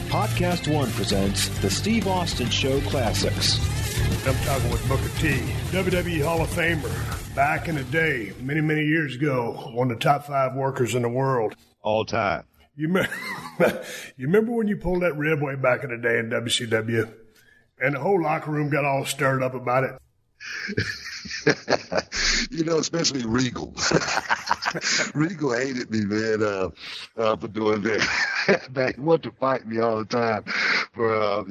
PodcastOne presents the Steve Austin Show Classics. I'm talking with Booker T, WWE Hall of Famer. Back in the day, many, many years ago, one of the top 5 workers in the world. All time. You remember when you pulled that rib way back in the day in WCW? And the whole locker room got all stirred up about it. Especially Regal. Regal hated me, man, for doing that. Back, he wanted to fight me all the time for,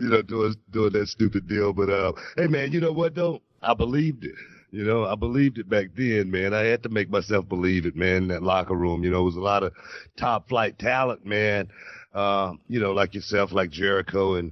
doing that stupid deal. But, hey, man, you know what, though? I believed it. I believed it back then, man. I had to make myself believe it, man, in that locker room. It was a lot of top flight talent, man. Like yourself, like Jericho and,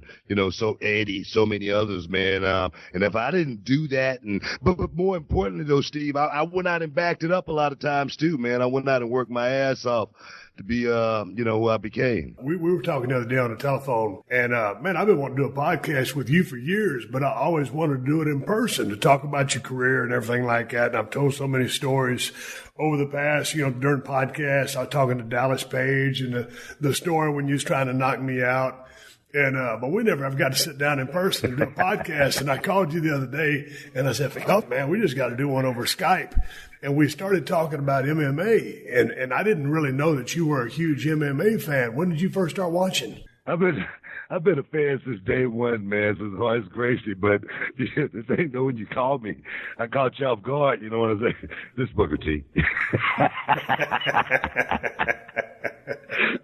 so Eddie, so many others, man. And if I didn't do that, but more importantly though, Steve, I went out and backed it up a lot of times too, man. I went out and worked my ass off to be, who I became. We were talking the other day on the telephone, and, man, I've been wanting to do a podcast with you for years, but I always wanted to do it in person to talk about your career and everything like that. And I've told so many stories over the past, during podcasts. I was talking to Dallas Page and the story when you was trying to knock me out. And, but we never have got to sit down in person and do a podcast. And I called you the other day and I said, oh, man, we just got to do one over Skype. And we started talking about MMA. And I didn't really know that you were a huge MMA fan. When did you first start watching? I've been a fan since day one, man, since Horace Gracie. But the thing, though, when you called me, I caught you off guard. You know what I'm saying? This Booker T.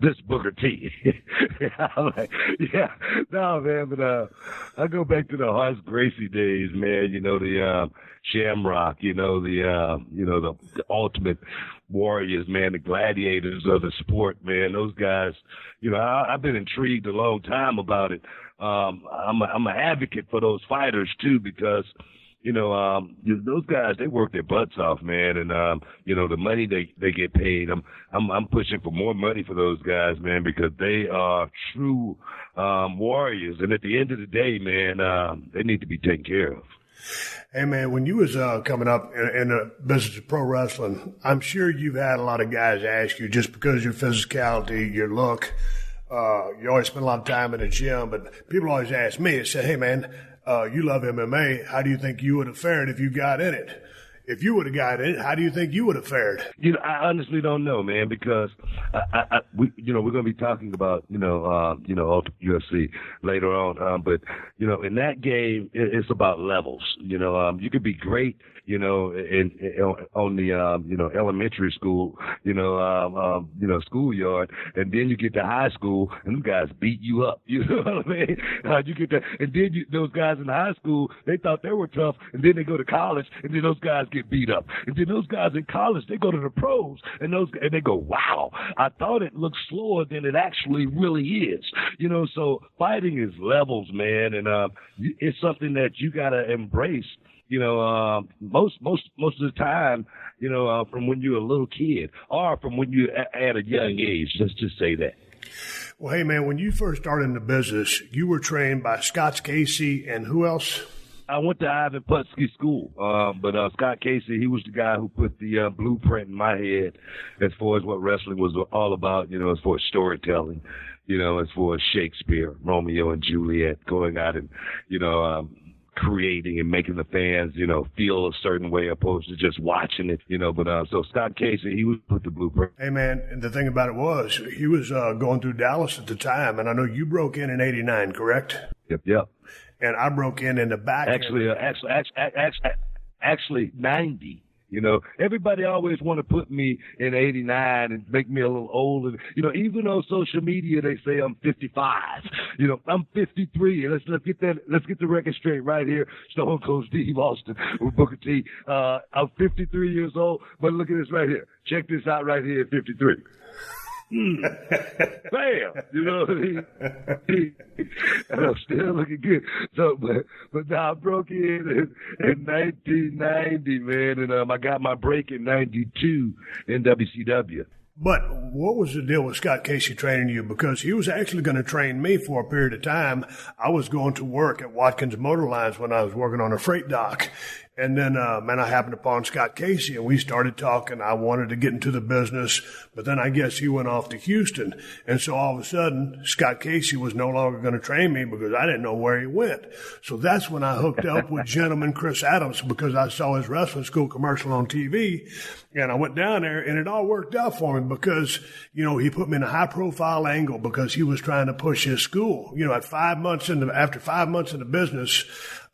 This Booker T. I'm like, yeah, no, man, but I go back to the Horace Gracie days, man. The Shamrock, the ultimate warriors, man, the gladiators of the sport, man. Those guys, I've been intrigued a long time about it. I'm an advocate for those fighters too, because those guys, they work their butts off, man, and the money they get paid. I'm pushing for more money for those guys, man, because they are true warriors, and at the end of the day, man, they need to be taken care of. Hey, man, when you was coming up in the business of pro wrestling, I'm sure you've had a lot of guys ask you, just because of your physicality, your look, you always spend a lot of time in the gym, but people always ask me, they say, hey, man, you love MMA. How do you think you would have fared if you got in it? If you would have got in it, how do you think you would have fared? I honestly don't know, man, because we're going to be talking about, Ultimate UFC later on. But, in that game, it's about levels. You could be great, on the, elementary school, schoolyard, and then you get to high school and them guys beat you up. You know what I mean? You get that, and then those guys in high school, they thought they were tough, and then they go to college, and then those guys get beat up. And then those guys in college, they go to the pros, and they go, wow, I thought it looked slower than it actually really is. So fighting is levels, man, and it's something that you got to embrace. Most of the time, from when you're a little kid or from when you're at a young age, let's just say that. Well, hey, man, when you first started in the business, you were trained by Scott Casey and who else? I went to Ivan Putski school, but Scott Casey, he was the guy who put the blueprint in my head as far as what wrestling was all about, as far as storytelling, as far as Shakespeare, Romeo and Juliet, going out and, creating and making the fans, feel a certain way opposed to just watching it, but so Scott Casey, he would put the blueprint. Hey, man, and the thing about it was he was going through Dallas at the time, and I know you broke in 89, correct? Yep. And I broke in the back. Actually 90. Everybody always want to put me in 89 and make me a little older. Even on social media, they say I'm 55. I'm 53. Let's get the record straight right here. Stone Cold Steve Austin with Booker T. I'm 53 years old, but look at this right here. Check this out right here at 53. Bam! You know what I mean? And I'm still looking good. So, but now I broke in 1990, man, and I got my break in 92 in WCW. But what was the deal with Scott Casey training you? Because he was actually going to train me for a period of time. I was going to work at Watkins Motor Lines when I was working on a freight dock. And then, man, I happened upon Scott Casey, and we started talking. I wanted to get into the business, but then I guess he went off to Houston. And so all of a sudden, Scott Casey was no longer going to train me because I didn't know where he went. So that's when I hooked up with gentleman Chris Adams, because I saw his wrestling school commercial on TV. And I went down there, and it all worked out for me because, you know, he put me in a high-profile angle because he was trying to push his school. You know, after 5 months in the business,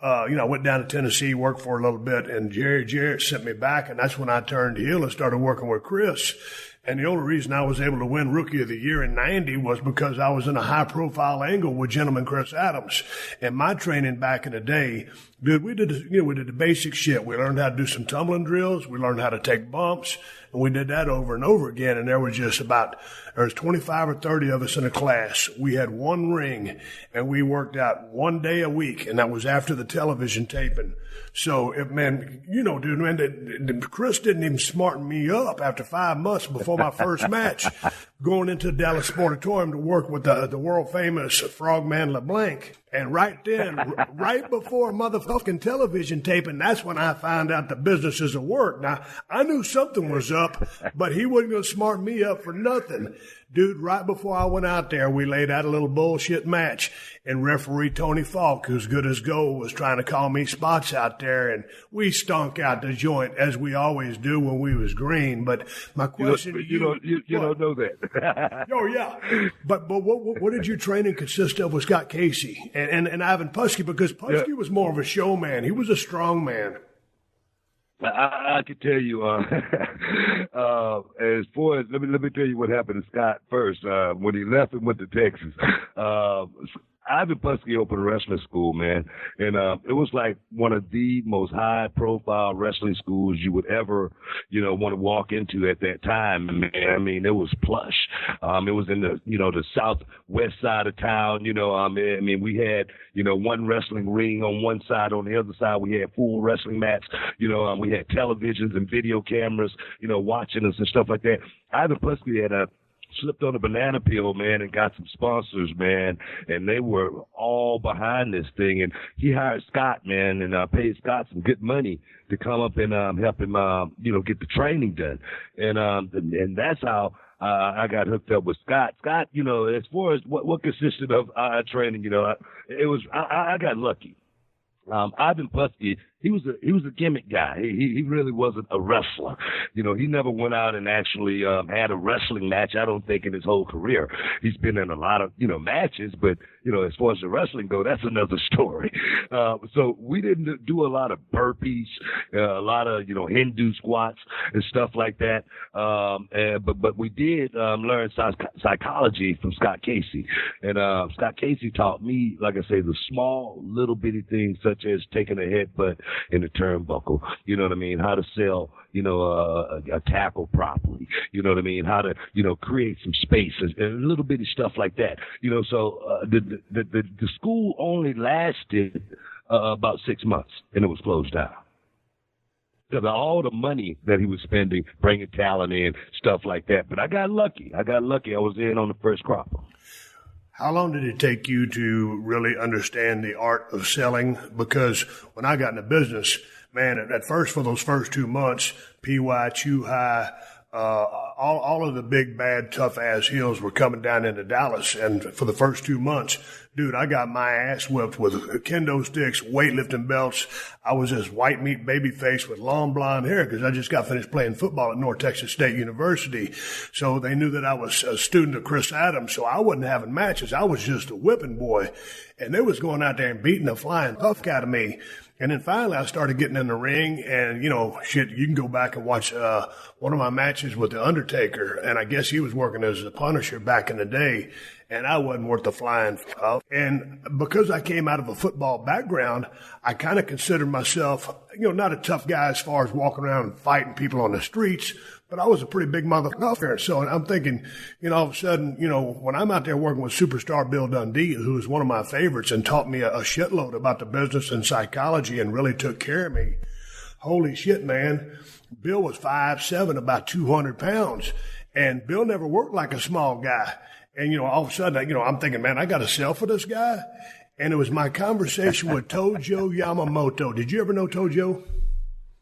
you know, I went down to Tennessee, worked for a little bit, and Jerry Jarrett sent me back, and that's when I turned heel and started working with Chris. And the only reason I was able to win Rookie of the Year in 90 was because I was in a high-profile angle with gentleman Chris Adams. And my training back in the day, dude, we did the basic shit. We learned how to do some tumbling drills. We learned how to take bumps. And we did that over and over again. And there was 25 or 30 of us in a class. We had one ring, and we worked out 1 day a week, and that was after the television taping. So, man, you know, dude, man, Chris didn't even smarten me up after 5 months before my first match, going into the Dallas Sportatorium to work with the world-famous Frogman LeBlanc. And right then, right before motherfucking television taping, that's when I found out the business is a work. Now, I knew something was up, but he wasn't going to smart me up for nothing. Dude, right before I went out there, we laid out a little bullshit match, and referee Tony Falk, who's good as gold, was trying to call me spots out there, and we stunk out the joint, as we always do when we was green. But my question to you don't know that. Oh, yeah. But what did your training consist of with Scott Casey and Ivan Putski? Because Putski was more of a showman. He was a strong man. I can tell you, as far as, let me tell you what happened to Scott first. When he left and went to Texas, Ivan Putski opened a wrestling school, man. And it was like one of the most high-profile wrestling schools you would ever, you know, want to walk into at that time, man. I mean, it was plush. It was in the, you know, the southwest side of town, you know. I mean, we had, you know, one wrestling ring on one side. On the other side, we had full wrestling mats. You know, we had televisions and video cameras, you know, watching us and stuff like that. Ivan Putski had slipped on a banana peel, man, and got some sponsors, man, and they were all behind this thing. And he hired Scott, man, and paid Scott some good money to come up and help him, you know, get the training done. And that's how I got hooked up with Scott. Scott, you know, as far as what consisted of our training, you know, I got lucky. Ivan Putski, he was a gimmick guy. He really wasn't a wrestler. You know, he never went out and actually had a wrestling match, I don't think, in his whole career. He's been in a lot of, you know, matches, but, you know, as far as the wrestling go, that's another story. So we didn't do a lot of burpees, a lot of, you know, Hindu squats and stuff like that. But we did learn psychology from Scott Casey. And Scott Casey taught me, like I say, the small little bitty things such as taking a headbutt in the turnbuckle, you know what I mean? How to sell, you know, a tackle properly, you know what I mean? How to, you know, create some space and little bitty stuff like that, you know. So the school only lasted about 6 months, and it was closed down. Because of all the money that he was spending, bringing talent in, stuff like that. But I got lucky. I was in on the first crop. How long did it take you to really understand the art of selling? Because when I got into business, man, at first, for those first 2 months, PY, Chew High, all of the big, bad, tough-ass heels were coming down into Dallas. And for the first 2 months, dude, I got my ass whipped with kendo sticks, weightlifting belts. I was this white meat baby face with long blonde hair because I just got finished playing football at North Texas State University. So they knew that I was a student of Chris Adams, so I wasn't having matches. I was just a whipping boy. And they was going out there and beating the flying puff out of me. And then finally I started getting in the ring and, you know, shit, you can go back and watch one of my matches with The Undertaker. And I guess he was working as the Punisher back in the day. And I wasn't worth the flying puff. And because I came out of a football background, I kind of considered myself, you know, not a tough guy as far as walking around and fighting people on the streets, but I was a pretty big motherfucker. So I'm thinking, you know, all of a sudden, you know, when I'm out there working with superstar Bill Dundee, who is one of my favorites and taught me a shitload about the business and psychology and really took care of me. Holy shit, man. Bill was 5'7", about 200 pounds. And Bill never worked like a small guy. And, you know, all of a sudden, you know, I'm thinking, man, I got to sell for this guy. And it was my conversation with Tojo Yamamoto. Did you ever know Tojo?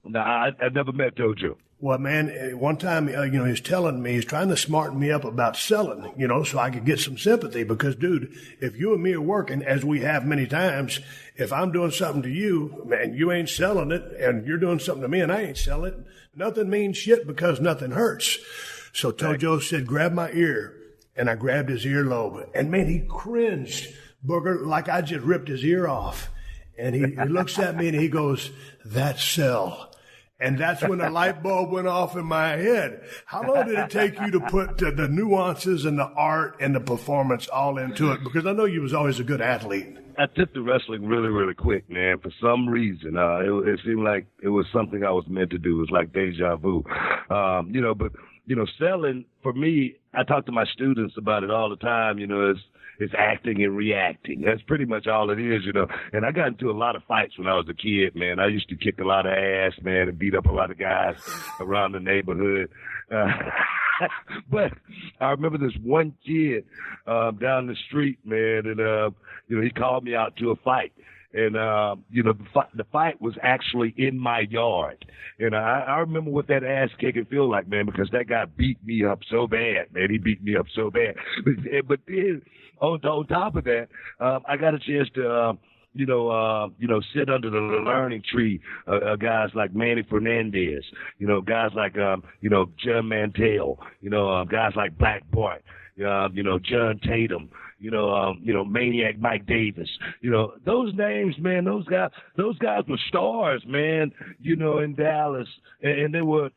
No, I never met JoJo. Well, man, one time, he's telling me, he's trying to smarten me up about selling, so I could get some sympathy. Because, dude, if you and me are working, as we have many times, if I'm doing something to you, man, you ain't selling it, and you're doing something to me and I ain't selling it, nothing means shit because nothing hurts. So Tojo said, grab my ear. And I grabbed his earlobe. And, man, he cringed, Booger, like I just ripped his ear off. And he looks at me and he goes, that's sell. And that's when the light bulb went off in my head. How long did it take you to put the nuances and the art and the performance all into it? Because I know you was always a good athlete. I took to wrestling really, really quick, man. For some reason, it seemed like it was something I was meant to do. It was like deja vu. But selling, for me, I talk to my students about it all the time, it's acting and reacting. That's pretty much all it is, And I got into a lot of fights when I was a kid, man. I used to kick a lot of ass, man, and beat up a lot of guys around the neighborhood. But I remember this one kid down the street, man, and, he called me out to a fight. And, the fight was actually in my yard. And I remember what that ass kicking feel like, man, because that guy beat me up so bad, man. He beat me up so bad. But then on top of that, I got a chance to, sit under the learning tree, guys like Manny Fernandez, guys like, John Mantell, guys like Black Bart, John Tatum, Maniac Mike Davis, those names, man, those guys were stars, man, in Dallas, and they were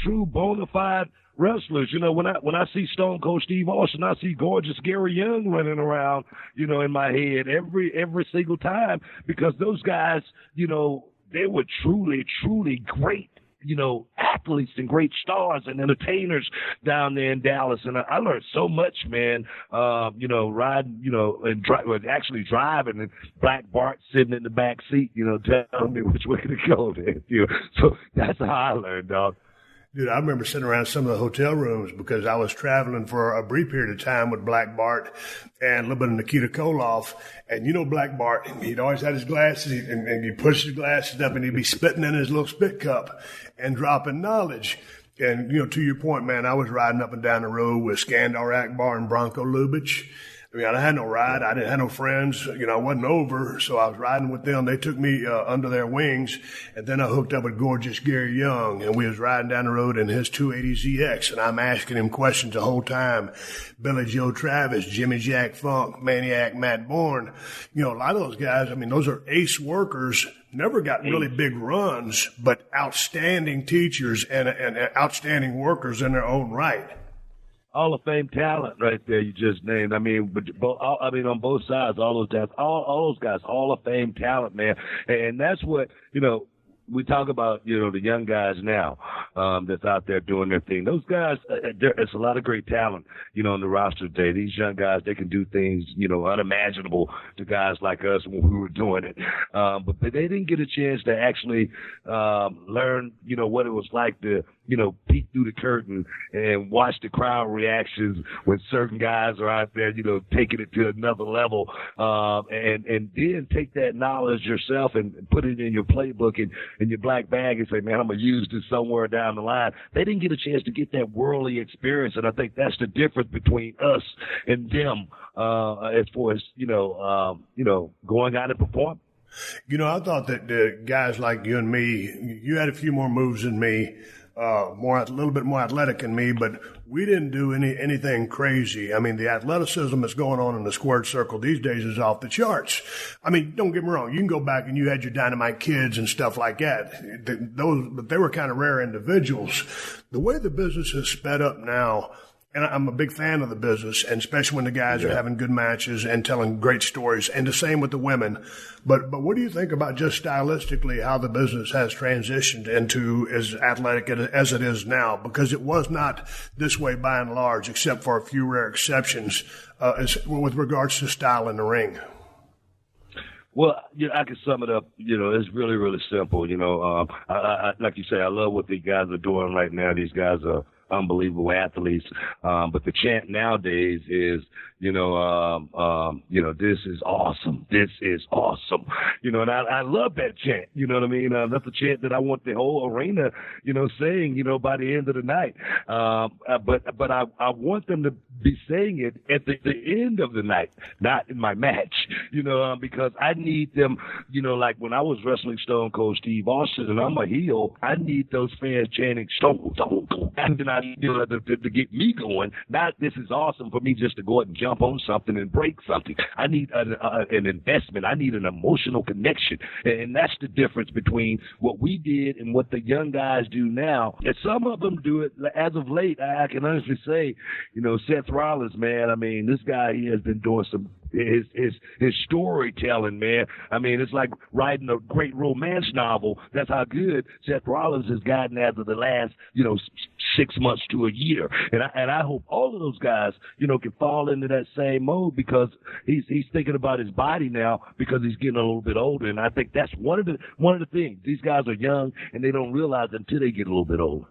true bona fide wrestlers. When I see Stone Cold Steve Austin, I see gorgeous Gary Young running around, in my head every single time, because those guys, they were truly, truly great, athletes and great stars and entertainers down there in Dallas. And I learned so much, man, riding, and actually driving, and Black Bart sitting in the back seat, telling me which way to go there. So that's how I learned, dog. Dude, I remember sitting around some of the hotel rooms because I was traveling for a brief period of time with Black Bart and a little bit of Nikita Koloff. And Black Bart, he'd always had his glasses, and he'd push his glasses up and he'd be spitting in his little spit cup and dropping knowledge. And, to your point, man, I was riding up and down the road with Skandar Akbar and Bronco Lubitsch. I mean, I had no ride. I didn't have no friends. I wasn't over, so I was riding with them. They took me under their wings, and then I hooked up with gorgeous Gary Young, and we was riding down the road in his 280ZX, and I'm asking him questions the whole time. Billy Joe Travis, Jimmy Jack Funk, Maniac Matt Bourne. A lot of those guys, I mean, those are ace workers, never got really big runs, but outstanding teachers and outstanding workers in their own right. Hall of Fame talent right there you just named. I mean, on both sides, all those guys, Hall of Fame talent, man. And that's what, we talk about, the young guys now that's out there doing their thing. Those guys, there's a lot of great talent, on the roster today. These young guys, they can do things, unimaginable to guys like us when we were doing it. But they didn't get a chance to actually learn, what it was like to, peek through the curtain and watch the crowd reactions when certain guys are out there, taking it to another level, and then take that knowledge yourself and put it in your playbook and your black bag and say, man, I'm going to use this somewhere down the line. They didn't get a chance to get that worldly experience, and I think that's the difference between us and them as far as, going out and performing. I thought that the guys like you and me, you had a few more moves than me, a little bit more athletic than me, but we didn't do anything crazy. I mean, the athleticism that's going on in the squared circle these days is off the charts. I mean, don't get me wrong. You can go back and you had your Dynamite Kids and stuff like that. But they were kind of rare individuals. The way the business has sped up now, and I'm a big fan of the business, and especially when the guys are having good matches and telling great stories, and the same with the women. But what do you think about just stylistically how the business has transitioned into as athletic as it is now? Because it was not this way by and large, except for a few rare exceptions with regards to style in the ring. Well, I can sum it up. It's really, really simple. I like you say, I love what these guys are doing right now. These guys are unbelievable athletes. But the chant nowadays is, this is awesome. This is awesome. And I love that chant. You know what I mean? That's a chant that I want the whole arena, saying, by the end of the night. But I want them to be saying it at the end of the night, not in my match, because I need them, like when I was wrestling Stone Cold Steve Austin and I'm a heel, I need those fans chanting Stone Cold, and then I need to get me going. Not this is awesome for me just to go ahead and jump on something and break something. I need an investment. I need an emotional connection. And that's the difference between what we did and what the young guys do now. And some of them do it as of late. I can honestly say, Seth Rollins, man, I mean, this guy, he has been doing some his storytelling, man. I mean, it's like writing a great romance novel. That's how good Seth Rollins has gotten as of the last, 6 months to a year. And I hope all of those guys, can fall into that same mode, because he's thinking about his body now because he's getting a little bit older. And I think that's one of the things. These guys are young and they don't realize it until they get a little bit older.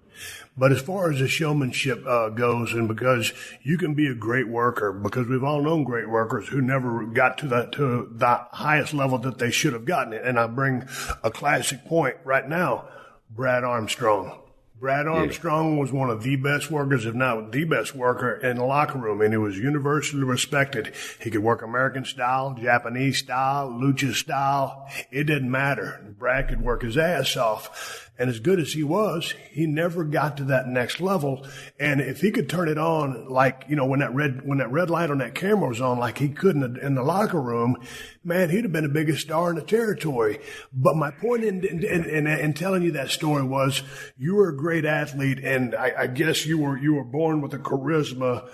But as far as the showmanship goes, and because you can be a great worker, because we've all known great workers who never got to the highest level that they should have gotten it. And I bring a classic point right now, Brad Armstrong. Brad Armstrong was one of the best workers, if not the best worker in the locker room, and he was universally respected. He could work American style, Japanese style, lucha style. It didn't matter. Brad could work his ass off. And as good as he was, he never got to that next level. And if he could turn it on, like, when that red light on that camera was on, like he couldn't in the locker room, man, he'd have been the biggest star in the territory. But my point in telling you that story was, you were a great athlete, and I guess you were born with a charisma,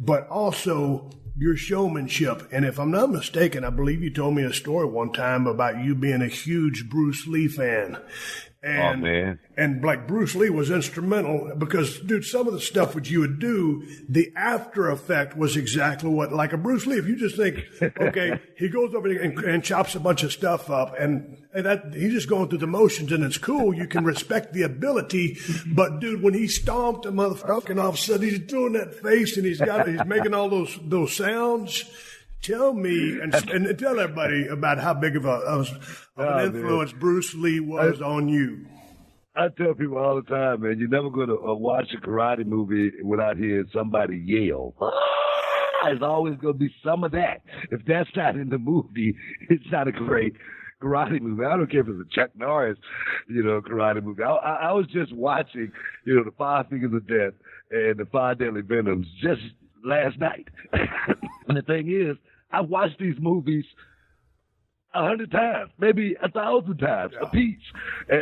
but also your showmanship. And if I'm not mistaken, I believe you told me a story one time about you being a huge Bruce Lee fan. And, man. And like Bruce Lee was instrumental because, dude, some of the stuff which you would do, the after effect was exactly what, like a Bruce Lee, if you just think, okay, he goes over and chops a bunch of stuff up and that he's just going through the motions and it's cool. You can respect the ability. But dude, when he stomped a motherfucker and all of a sudden he's doing that face and he's making all those sounds. Tell me and tell everybody about how big of an influence Bruce Lee was on you. I tell people all the time, man, you're never going to watch a karate movie without hearing somebody yell. There's always going to be some of that. If that's not in the movie, it's not a great karate movie. I don't care if it's a Chuck Norris, karate movie. I was just watching, the 5 Fingers of Death and the 5 Deadly Venoms just last night. And the thing is, I've watched these movies 100 times, maybe 1,000 times a piece.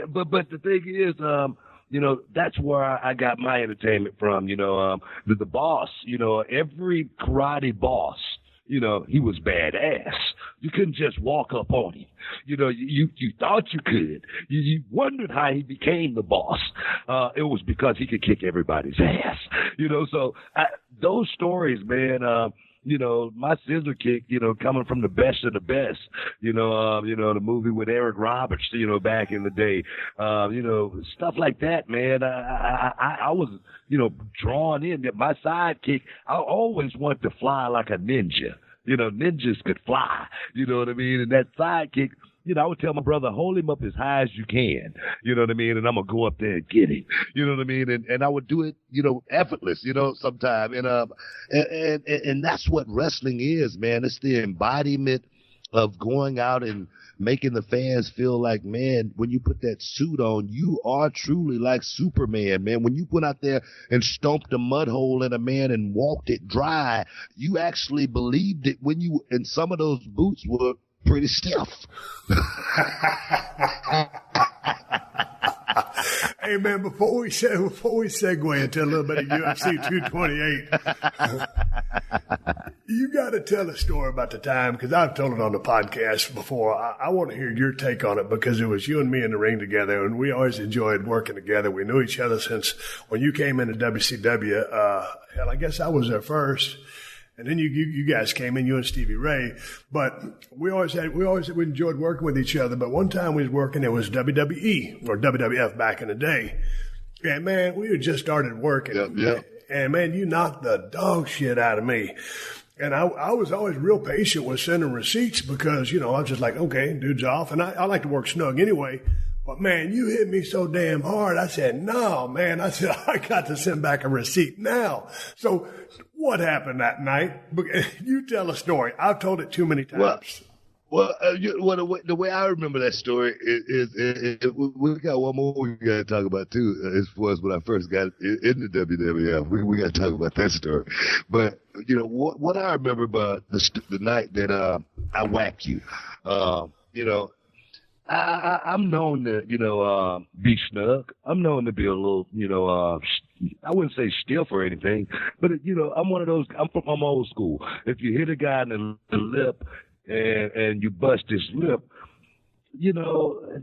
But the thing is, that's where I got my entertainment from. The boss, every karate boss, he was badass. You couldn't just walk up on him. You thought you could. You wondered how he became the boss. It was because he could kick everybody's ass. So those stories, man. My scissor kick, coming from the best of the best, the movie with Eric Roberts, back in the day, stuff like that, man. I was, drawn in. My sidekick, I always wanted to fly like a ninja. Ninjas could fly, you know what I mean? And that sidekick, I would tell my brother, hold him up as high as you can, you know what I mean? And I'm going to go up there and get him, you know what I mean? And I would do it, effortless, sometime. And that's what wrestling is, man. It's the embodiment of going out and making the fans feel like, man, when you put that suit on, you are truly like Superman, man. When you went out there and stomped a mud hole in a man and walked it dry, you actually believed it and some of those boots were pretty stiff. Hey man, before we segue into a little bit of UFC 228, you got to tell a story about the time, because I've told it on the podcast before. I want to hear your take on it, because it was you and me in the ring together, and we always enjoyed working together. We knew each other since when you came into WCW. Hell, I guess I was there first. And then you guys came in, you and Stevie Ray. But we enjoyed working with each other. But one time we was working, it was WWE or WWF back in the day. And man, we had just started working. Yep. And man, you knocked the dog shit out of me. And I was always real patient with sending receipts because, I was just like, okay, dude's off. And I like to work snug anyway. But, man, you hit me so damn hard. I said, no, man. I said, I got to send back a receipt now. So what happened that night? You tell a story. I've told it too many times. The way I remember that story is we got one more we got to talk about too. As far as when I first got in the WWF, we got to talk about that story. But what I remember about the night that I whacked you, I'm known to be snug. I'm known to be a little I wouldn't say stiff or anything, but I'm one of those. I'm old school. If you hit a guy in the lip and you bust his lip,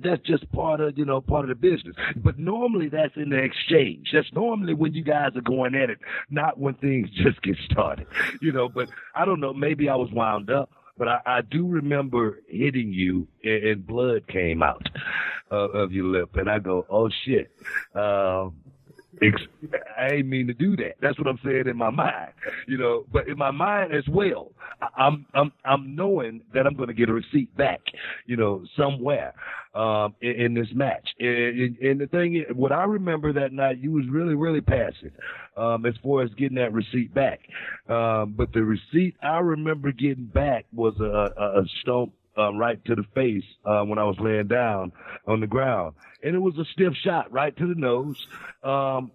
that's just part of the business. But normally that's in the exchange. That's normally when you guys are going at it, not when things just get started. But I don't know, maybe I was wound up, but I do remember hitting you and blood came out of your lip, and I go, oh shit. I ain't mean to do that. That's what I'm saying in my mind, but in my mind as well, I'm knowing that I'm going to get a receipt back, somewhere, in this match. And the thing is, what I remember that night, you was really, really passive, as far as getting that receipt back. But the receipt I remember getting back was a stomp, right to the face, when I was laying down on the ground. And it was a stiff shot right to the nose. And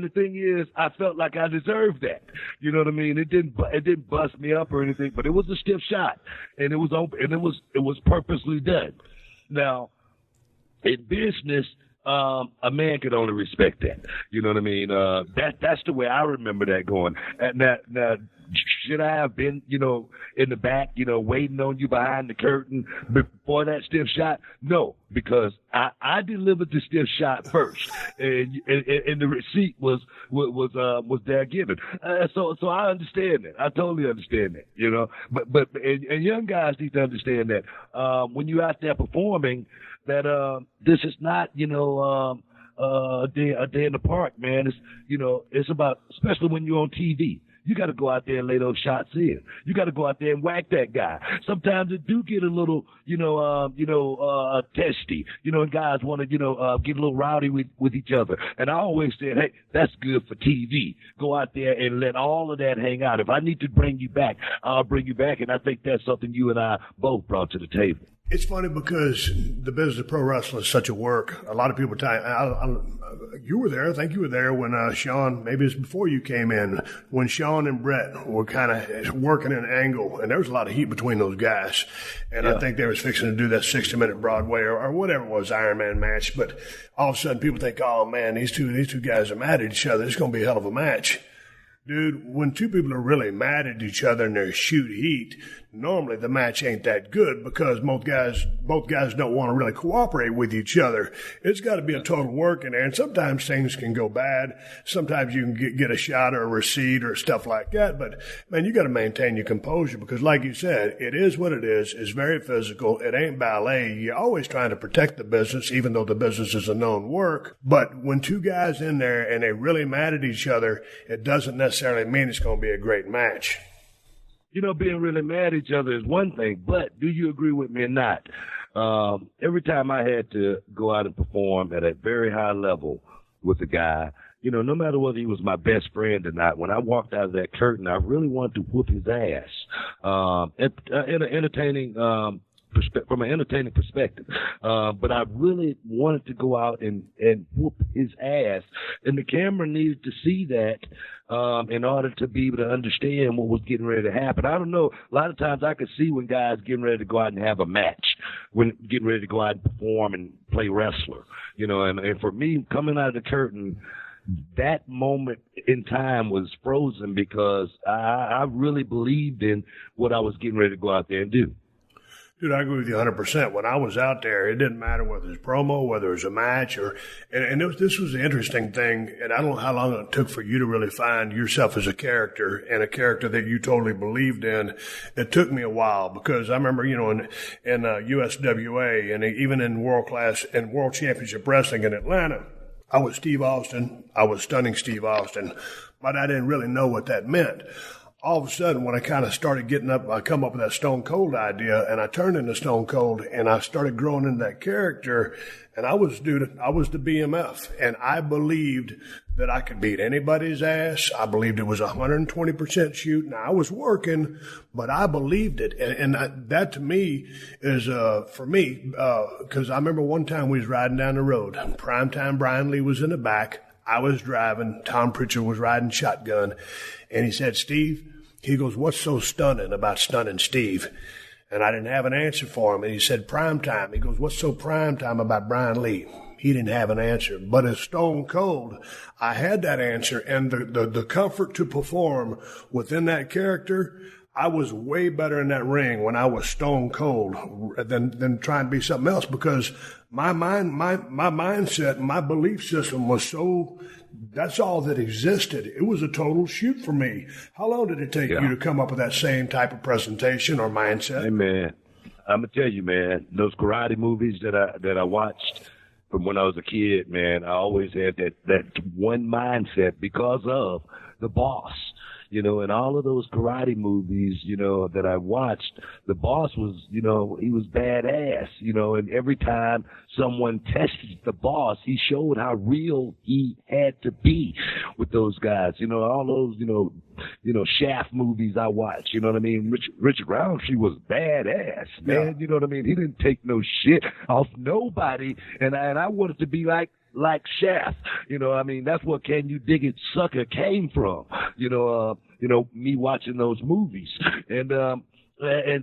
the thing is, I felt like I deserved that. You know what I mean? It didn't bust me up or anything, but it was a stiff shot, and it was open, and it was purposely done. Now, in business, a man could only respect that. You know what I mean? That's the way I remember that going. Now, should I have been, in the back, waiting on you behind the curtain before that stiff shot? No, because I delivered the stiff shot first, and the receipt was there given. So I understand that. I totally understand that. But young guys need to understand that when you're out there performing, that this is not a day in the park, man. It's about, especially when you're on TV. You got to go out there and lay those shots in. You got to go out there and whack that guy. Sometimes it do get a little, testy, and guys want to, get a little rowdy with each other. And I always said, hey, that's good for TV. Go out there and let all of that hang out. If I need to bring you back, I'll bring you back. And I think that's something you and I both brought to the table. It's funny because the business of pro wrestling is such a work. A lot of people you were there. I think you were there when Sean, maybe it's before you came in, when Sean and Brett were kind of working an angle, and there was a lot of heat between those guys. And yeah. I think they was fixing to do that 60-minute Broadway or whatever it was, Iron Man match. But all of a sudden people think, oh man, these two guys are mad at each other. It's going to be a hell of a match. Dude, when two people are really mad at each other and they shoot heat, normally the match ain't that good because both guys don't want to really cooperate with each other. It's got to be a total work in there, and sometimes things can go bad. Sometimes you can get a shot or a receipt or stuff like that, but man, you got to maintain your composure because like you said, it is what it is. It's very physical. It ain't ballet. You're always trying to protect the business, even though the business is a known work. But when two guys in there and they're really mad at each other, it doesn't necessarily mean it's going to be a great match. Being really mad at each other is one thing, but do you agree with me or not? Every time I had to go out and perform at a very high level with a guy, no matter whether he was my best friend or not, when I walked out of that curtain, I really wanted to whoop his ass. From an entertaining perspective. But I really wanted to go out and whoop his ass. And the camera needed to see that in order to be able to understand what was getting ready to happen. I don't know. A lot of times I could see when guys getting ready to go out and have a match, when getting ready to go out and perform and play wrestler. And for me, coming out of the curtain, that moment in time was frozen because I really believed in what I was getting ready to go out there and do. Dude, I agree with you 100%. When I was out there, it didn't matter whether it was promo, whether it was a match, and this was the interesting thing, and I don't know how long it took for you to really find yourself as a character and a character that you totally believed in. It took me a while because I remember, in USWA and even in World Championship Wrestling in Atlanta, I was Steve Austin. I was Stunning Steve Austin, but I didn't really know what that meant. all of a sudden, when I kind of started getting up, I come up with that Stone Cold idea, and I turned into Stone Cold, and I started growing into that character. And I was the BMF, and I believed that I could beat anybody's ass. I believed it was 120% shoot. Now, I was working, but I believed it. And that to me is, for me, because I remember one time we was riding down the road. Primetime Brian Lee was in the back. I was driving. Tom Pritchard was riding shotgun. And he said, Steve, he goes, what's so stunning about stunning Steve? And I didn't have an answer for him. And he said, prime time. He goes, what's so prime time about Brian Lee? He didn't have an answer. But as Stone Cold, I had that answer. And the comfort to perform within that character, I was way better in that ring when I was Stone Cold than trying to be something else, because my mindset, my belief system was so, that's all that existed. It was a total shoot for me. How long did it take you to come up with that same type of presentation or mindset? Hey, man, I'm going to tell you, man, those karate movies that I watched from when I was a kid, man, I always had that one mindset because of the boss. You know, in all of those karate movies, you know, that I watched, the boss was, you know, he was badass, you know, and every time someone tested the boss, he showed how real he had to be with those guys. You know, all those, you know, Shaft movies I watched, you know what I mean? Richard Roundtree was badass, man. Yeah. You know what I mean? He didn't take no shit off nobody, and I wanted to be like Shaft, you know, I mean, that's what Can You Dig It Sucker came from, you know, me watching those movies. And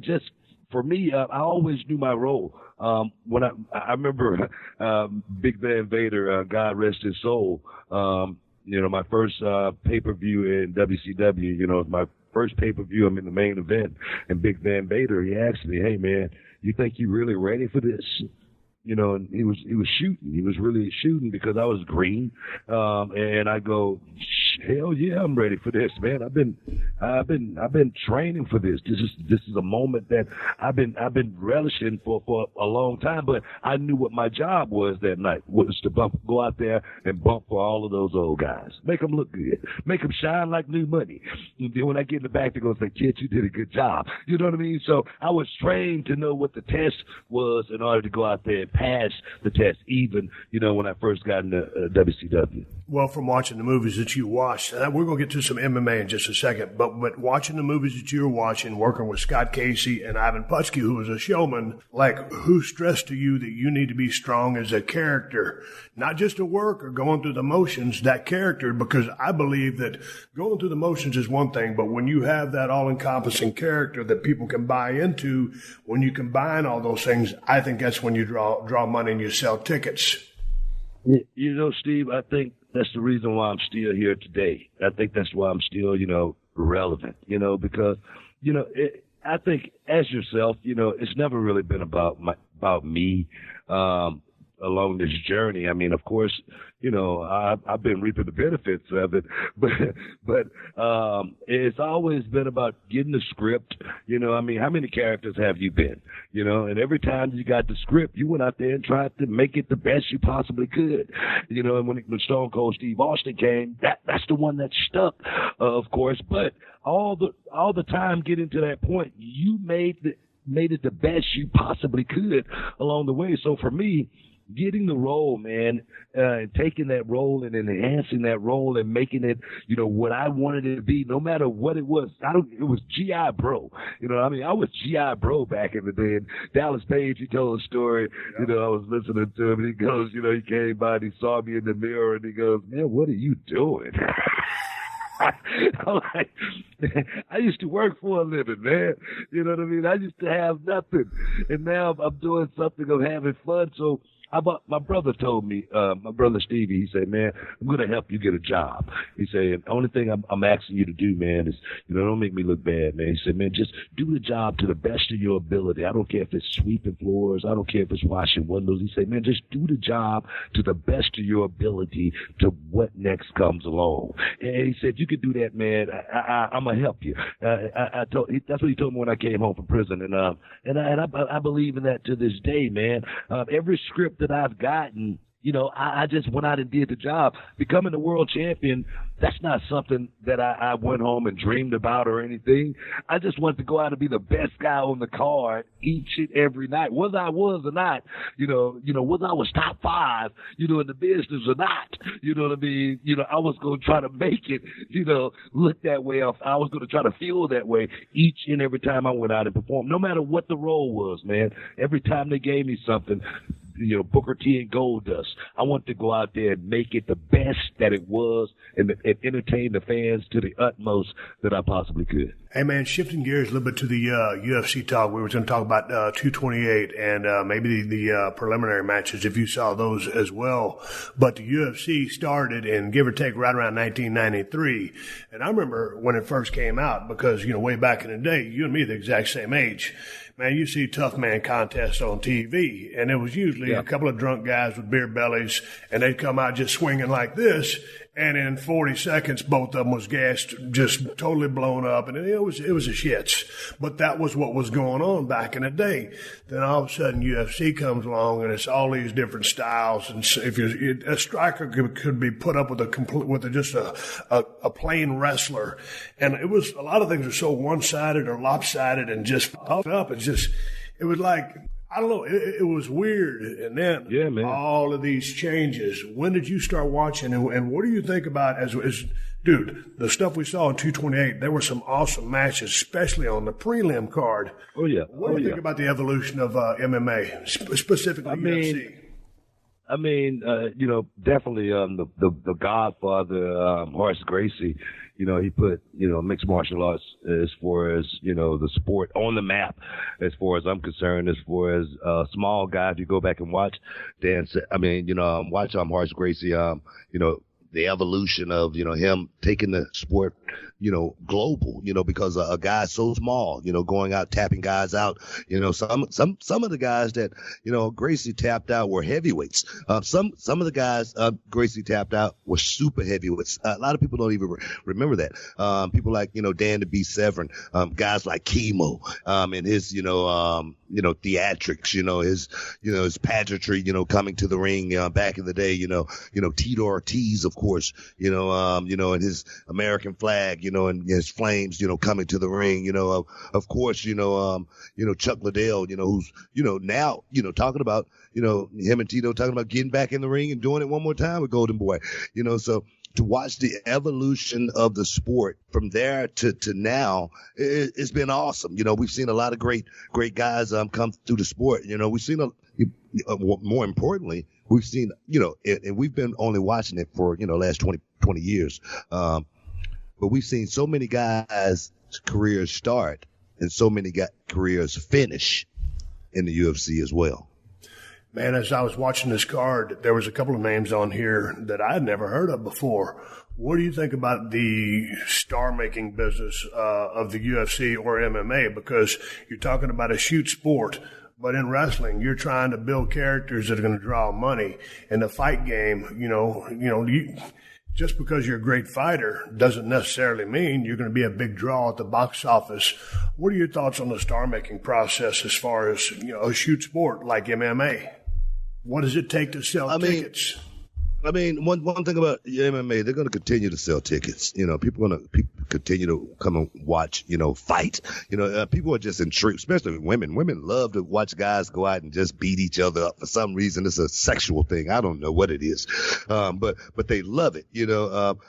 just for me, I always knew my role. When I remember, Big Van Vader, God rest his soul, you know, my first, pay-per-view in WCW, you know, my first pay-per-view, I'm in the main event, and Big Van Vader, he asked me, hey man, you think you really ready for this? You know, and he was shooting. He was really shooting because I was green. And I go, hell yeah, I'm ready for this, man. I've been training for this. This is a moment that I've been relishing for a long time, but I knew what my job was that night, was to go out there and bump for all of those old guys. Make them look good. Make them shine like new money. And then when I get in the back, they're going to say, kid, you did a good job. You know what I mean? So I was trained to know what the test was in order to go out there and pass the test, even, you know, when I first got into WCW. Well, from watching the movies that you watched, and we're going to get to some MMA in just a second, but watching the movies that you were watching, working with Scott Casey and Ivan Putski, who was a showman, like, who stressed to you that you need to be strong as a character, not just to work or going through the motions, that character, because I believe that going through the motions is one thing, but when you have that all-encompassing character that people can buy into, when you combine all those things, I think that's when you draw money and you sell tickets. You know, Steve, I think that's the reason why I'm still here today. I think that's why I'm still, you know, relevant, you know, because, you know, I think as yourself, you know, it's never really been about me along this journey. I mean, of course, you know, I've been reaping the benefits of it, but it's always been about getting the script. You know, I mean, how many characters have you been? You know, and every time you got the script, you went out there and tried to make it the best you possibly could. You know, and when Stone Cold Steve Austin came, that's the one that stuck, of course. But all the time getting to that point, you made it the best you possibly could along the way. So for me, getting the role, man, and taking that role and enhancing that role and making it, you know, what I wanted it to be, no matter what it was. It was G.I. Bro. You know, I mean, I was G.I. Bro back in the day. And Dallas Page, he told a story, you know, I was listening to him, and he goes, you know, he came by and he saw me in the mirror, and he goes, man, what are you doing? I'm like, I used to work for a living, man. You know what I mean? I used to have nothing. And now I'm doing something, I'm having fun. So my brother told me, my brother Stevie, he said, man, I'm going to help you get a job. He said, the only thing I'm asking you to do, man, is, you know, don't make me look bad, man. He said, man, just do the job to the best of your ability. I don't care if it's sweeping floors. I don't care if it's washing windows. He said, man, just do the job to the best of your ability to what next comes along. And he said, you can do that, man. I'm going to help you. That's what he told me when I came home from prison. And I believe in that to this day, man. Every script that I've gotten, I just went out and did the job. Becoming the world champion, that's not something that I went home and dreamed about or anything. I just wanted to go out and be the best guy on the card each and every night, whether I was or not, whether I was top 5, in the business or not, you know what I mean? I was going to try to make it, look that way. I was going to try to feel that way each and every time I went out and performed, no matter what the role was, man. Every time they gave me something, Booker T and Gold Dust, I wanted to go out there and make it the best that it was and entertain the fans to the utmost that I possibly could. Hey, man, shifting gears a little bit to the UFC talk. We were going to talk about 228 and maybe the preliminary matches, if you saw those as well. But the UFC started in, give or take, right around 1993. And I remember when it first came out because, way back in the day, you and me are the exact same age. Man, you see tough man contests on TV, and it was usually a couple of drunk guys with beer bellies, and they'd come out just swinging like this, and in 40 seconds, both of them was gassed, just totally blown up, and it was a shits. But that was what was going on back in the day. Then all of a sudden, UFC comes along, and it's all these different styles. And if a striker could be put up with just a plain wrestler, and it was a lot of things are so one-sided or lopsided and just puffed up. It was like, I don't know, it was weird. And then all of these changes. When did you start watching, and what do you think about as dude, the stuff we saw in 228, there were some awesome matches, especially on the prelim card. Oh, yeah. What do you think about the evolution of MMA, specifically UFC? Definitely the Godfather, Horace Gracie, he put, mixed martial arts as far as, the sport on the map, as far as I'm concerned, as far as small guy. If you go back and watch watch Horace Gracie, the evolution of, him taking the sport, global, because a guy so small, going out, tapping guys out, some of the guys that, Gracie tapped out were heavyweights. Some of the guys, Gracie tapped out were super heavyweights. A lot of people don't even remember that. People like, Dan the Beast Severn, guys like Chemo, and his, theatrics, his pageantry, coming to the ring, back in the day, Tito Ortiz, of course, and his American flag, and his flames, coming to the ring, of course, Chuck Liddell, who's, now, talking about, him and Tito talking about getting back in the ring and doing it one more time with Golden Boy, so to watch the evolution of the sport from there to now, it's been awesome. We've seen a lot of great guys, come through the sport. We've seen more importantly, we've seen, and we've been only watching it for, last 20 years. But we've seen so many guys' careers start and so many careers finish in the UFC as well. Man, as I was watching this card, there was a couple of names on here that I had never heard of before. What do you think about the star-making business of the UFC or MMA? Because you're talking about a shoot sport, but in wrestling, you're trying to build characters that are going to draw money. In the fight game, just because you're a great fighter doesn't necessarily mean you're going to be a big draw at the box office. What are your thoughts on the star-making process as far as, a shoot sport like MMA? What does it take to sell tickets? One thing about MMA, they're going to continue to sell tickets. People are going to continue to come and watch, fight. People are just intrigued, especially women. Women love to watch guys go out and just beat each other up for some reason. It's a sexual thing. I don't know what it is. But they love it,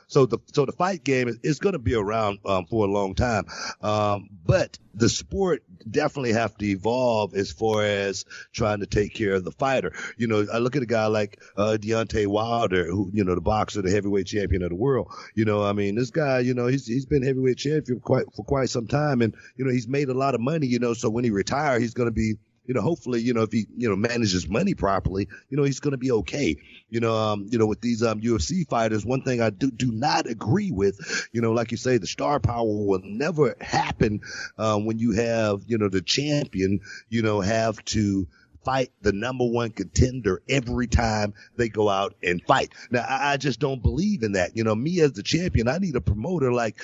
So the fight game is going to be around for a long time. But the sport definitely have to evolve as far as trying to take care of the fighter. I look at a guy like Deontay Wilder, who, the boxer, the heavyweight champion of the world. This guy, he's been heavyweight champion for quite some time, and he's made a lot of money. So when he retires, he's going to be, hopefully, if he, manages money properly, he's going to be okay. With these UFC fighters, one thing I do not agree with, like you say, the star power will never happen when you have, the champion, have to fight the number one contender every time they go out and fight. Now, I just don't believe in that. Me as the champion, I need a promoter like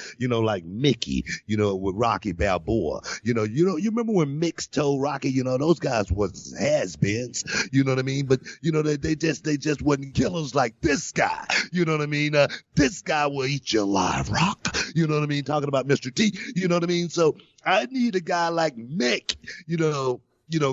Mickey, with Rocky Balboa. You remember when Mick told Rocky, those guys was has-beens, you know what I mean? But, they just wasn't killers like this guy, you know what I mean? This guy will eat you alive, Rock, you know what I mean? Talking about Mr. T, you know what I mean? So I need a guy like Mick,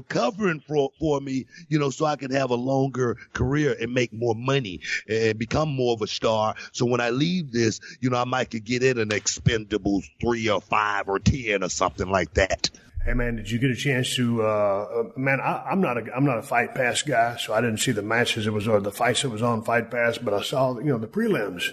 covering for me, so I can have a longer career and make more money and become more of a star. So when I leave this, I might could get in an Expendables 3 or 5 or 10 or something like that. Hey man, did you get a chance to? Man, I'm not a Fight Pass guy, so I didn't see the matches or the fights that was on Fight Pass, but I saw the prelims.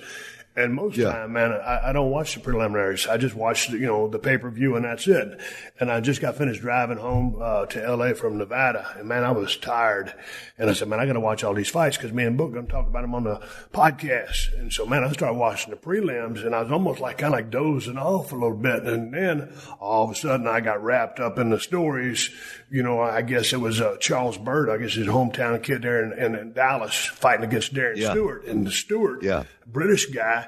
And most time, man, I don't watch the preliminaries. I just watch the pay-per-view, and that's it. And I just got finished driving home to L.A. from Nevada, and man, I was tired. And I said, man, I got to watch all these fights because me and Book going to talk about them on the podcast. And so, man, I started watching the prelims, and I was almost kind of dozing off a little bit. And then all of a sudden, I got wrapped up in the stories. I guess it was Charles Byrd, I guess his hometown kid there in Dallas, fighting against Darren Stewart. And the Stewart, British guy,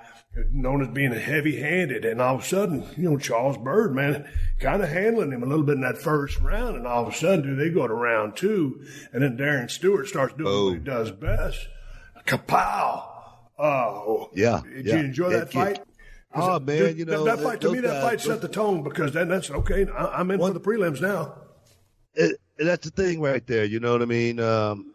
known as being heavy-handed, and all of a sudden, Charles Byrd, man, kind of handling him a little bit in that first round, and all of a sudden, they go to round 2, and then Darren Stewart starts doing what he does best. Kapow! Did you enjoy that fight? Oh, man, that fight, to me, that fight set the tone, because that's okay, I'm in for the prelims now. That's the thing right there, you know what I mean?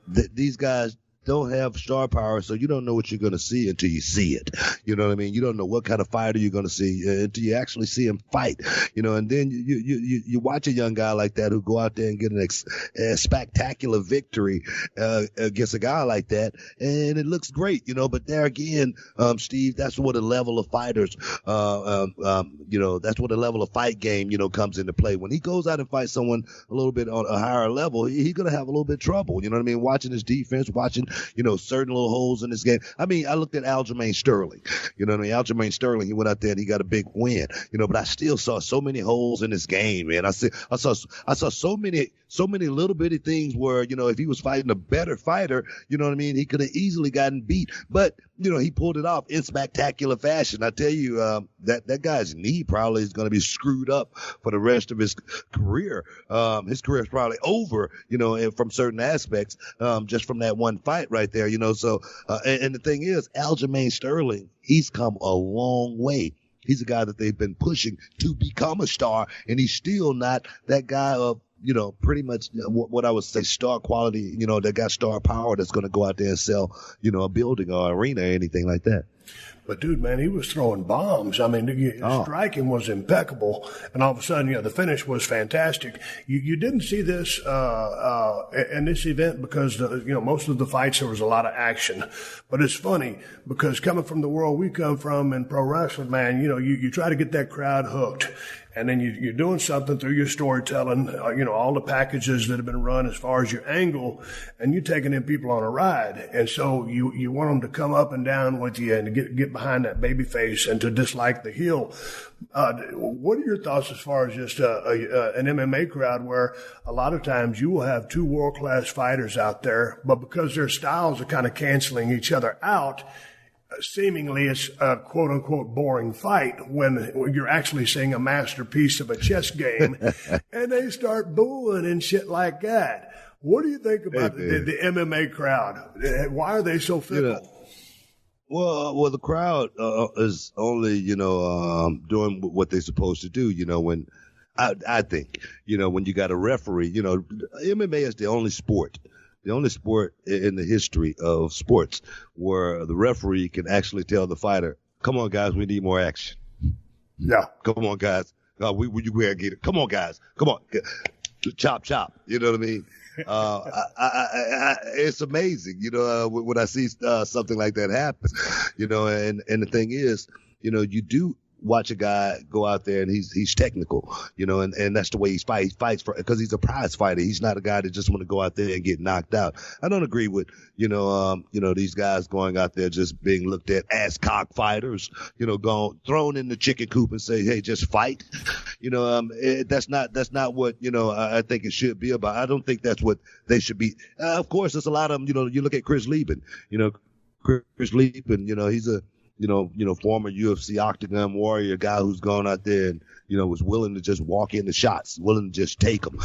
These guys don't have star power, so you don't know what you're going to see until you see it. You know what I mean? You don't know what kind of fighter you're going to see until you actually see him fight. And then you watch a young guy like that who go out there and get a spectacular victory against a guy like that, and it looks great, But there again, Steve, that's where the level of fighters, that's where the level of fight game, comes into play. When he goes out and fights someone a little bit on a higher level, he's going to have a little bit of trouble. You know what I mean? Watching his defense, watching certain little holes in this game. I mean, I looked at Aljamain Sterling. You know what I mean? Aljamain Sterling, he went out there and he got a big win. But I still saw so many holes in this game, man. I saw so many little bitty things where, if he was fighting a better fighter, you know what I mean, he could have easily gotten beat. But, he pulled it off in spectacular fashion. I tell you, that guy's knee probably is going to be screwed up for the rest of his career. His career is probably over, and from certain aspects, just from that one fight right there, So, and the thing is, Aljamain Sterling, he's come a long way. He's a guy that they've been pushing to become a star, and he's still not that guy of, pretty much what I would say star quality, that got star power that's going to go out there and sell, a building or arena or anything like that. But, dude, man, he was throwing bombs. I mean, his striking was impeccable. And all of a sudden, the finish was fantastic. You didn't see this in this event because, most of the fights, there was a lot of action. But it's funny because coming from the world we come from in pro wrestling, man, you try to get that crowd hooked. And then you're doing something through your storytelling, all the packages that have been run as far as your angle, and you're taking in people on a ride. And so you want them to come up and down with you and to get behind that baby face and to dislike the heel. What are your thoughts as far as just an MMA crowd where a lot of times you will have two world-class fighters out there, but because their styles are kind of canceling each other out, seemingly it's a quote-unquote boring fight when you're actually seeing a masterpiece of a chess game, and they start booing and shit like that. What do you think about the MMA crowd? Why are they so fickle? Well, the crowd is only, doing what they're supposed to do, when I think, when you got a referee, MMA is the only sport in the history of sports where the referee can actually tell the fighter, come on, guys, we need more action. Yeah. Come on, guys. We gotta get it. Come on, guys. Come on. Chop, chop. You know what I mean? It's amazing, when I see something like that happen, and the thing is, you do watch a guy go out there and he's technical, and that's the way he fights because he's a prize fighter. He's not a guy that just want to go out there and get knocked out. I don't agree with, these guys going out there just being looked at as cockfighters, thrown in the chicken coop and say, hey, just fight. That's not what, I think it should be about. I don't think that's what they should be. Of course, there's a lot of them, you look at Chris Lieben, Chris Lieben, he's a, former UFC octagon warrior, guy who's gone out there and, was willing to just walk in the shots, willing to just take them,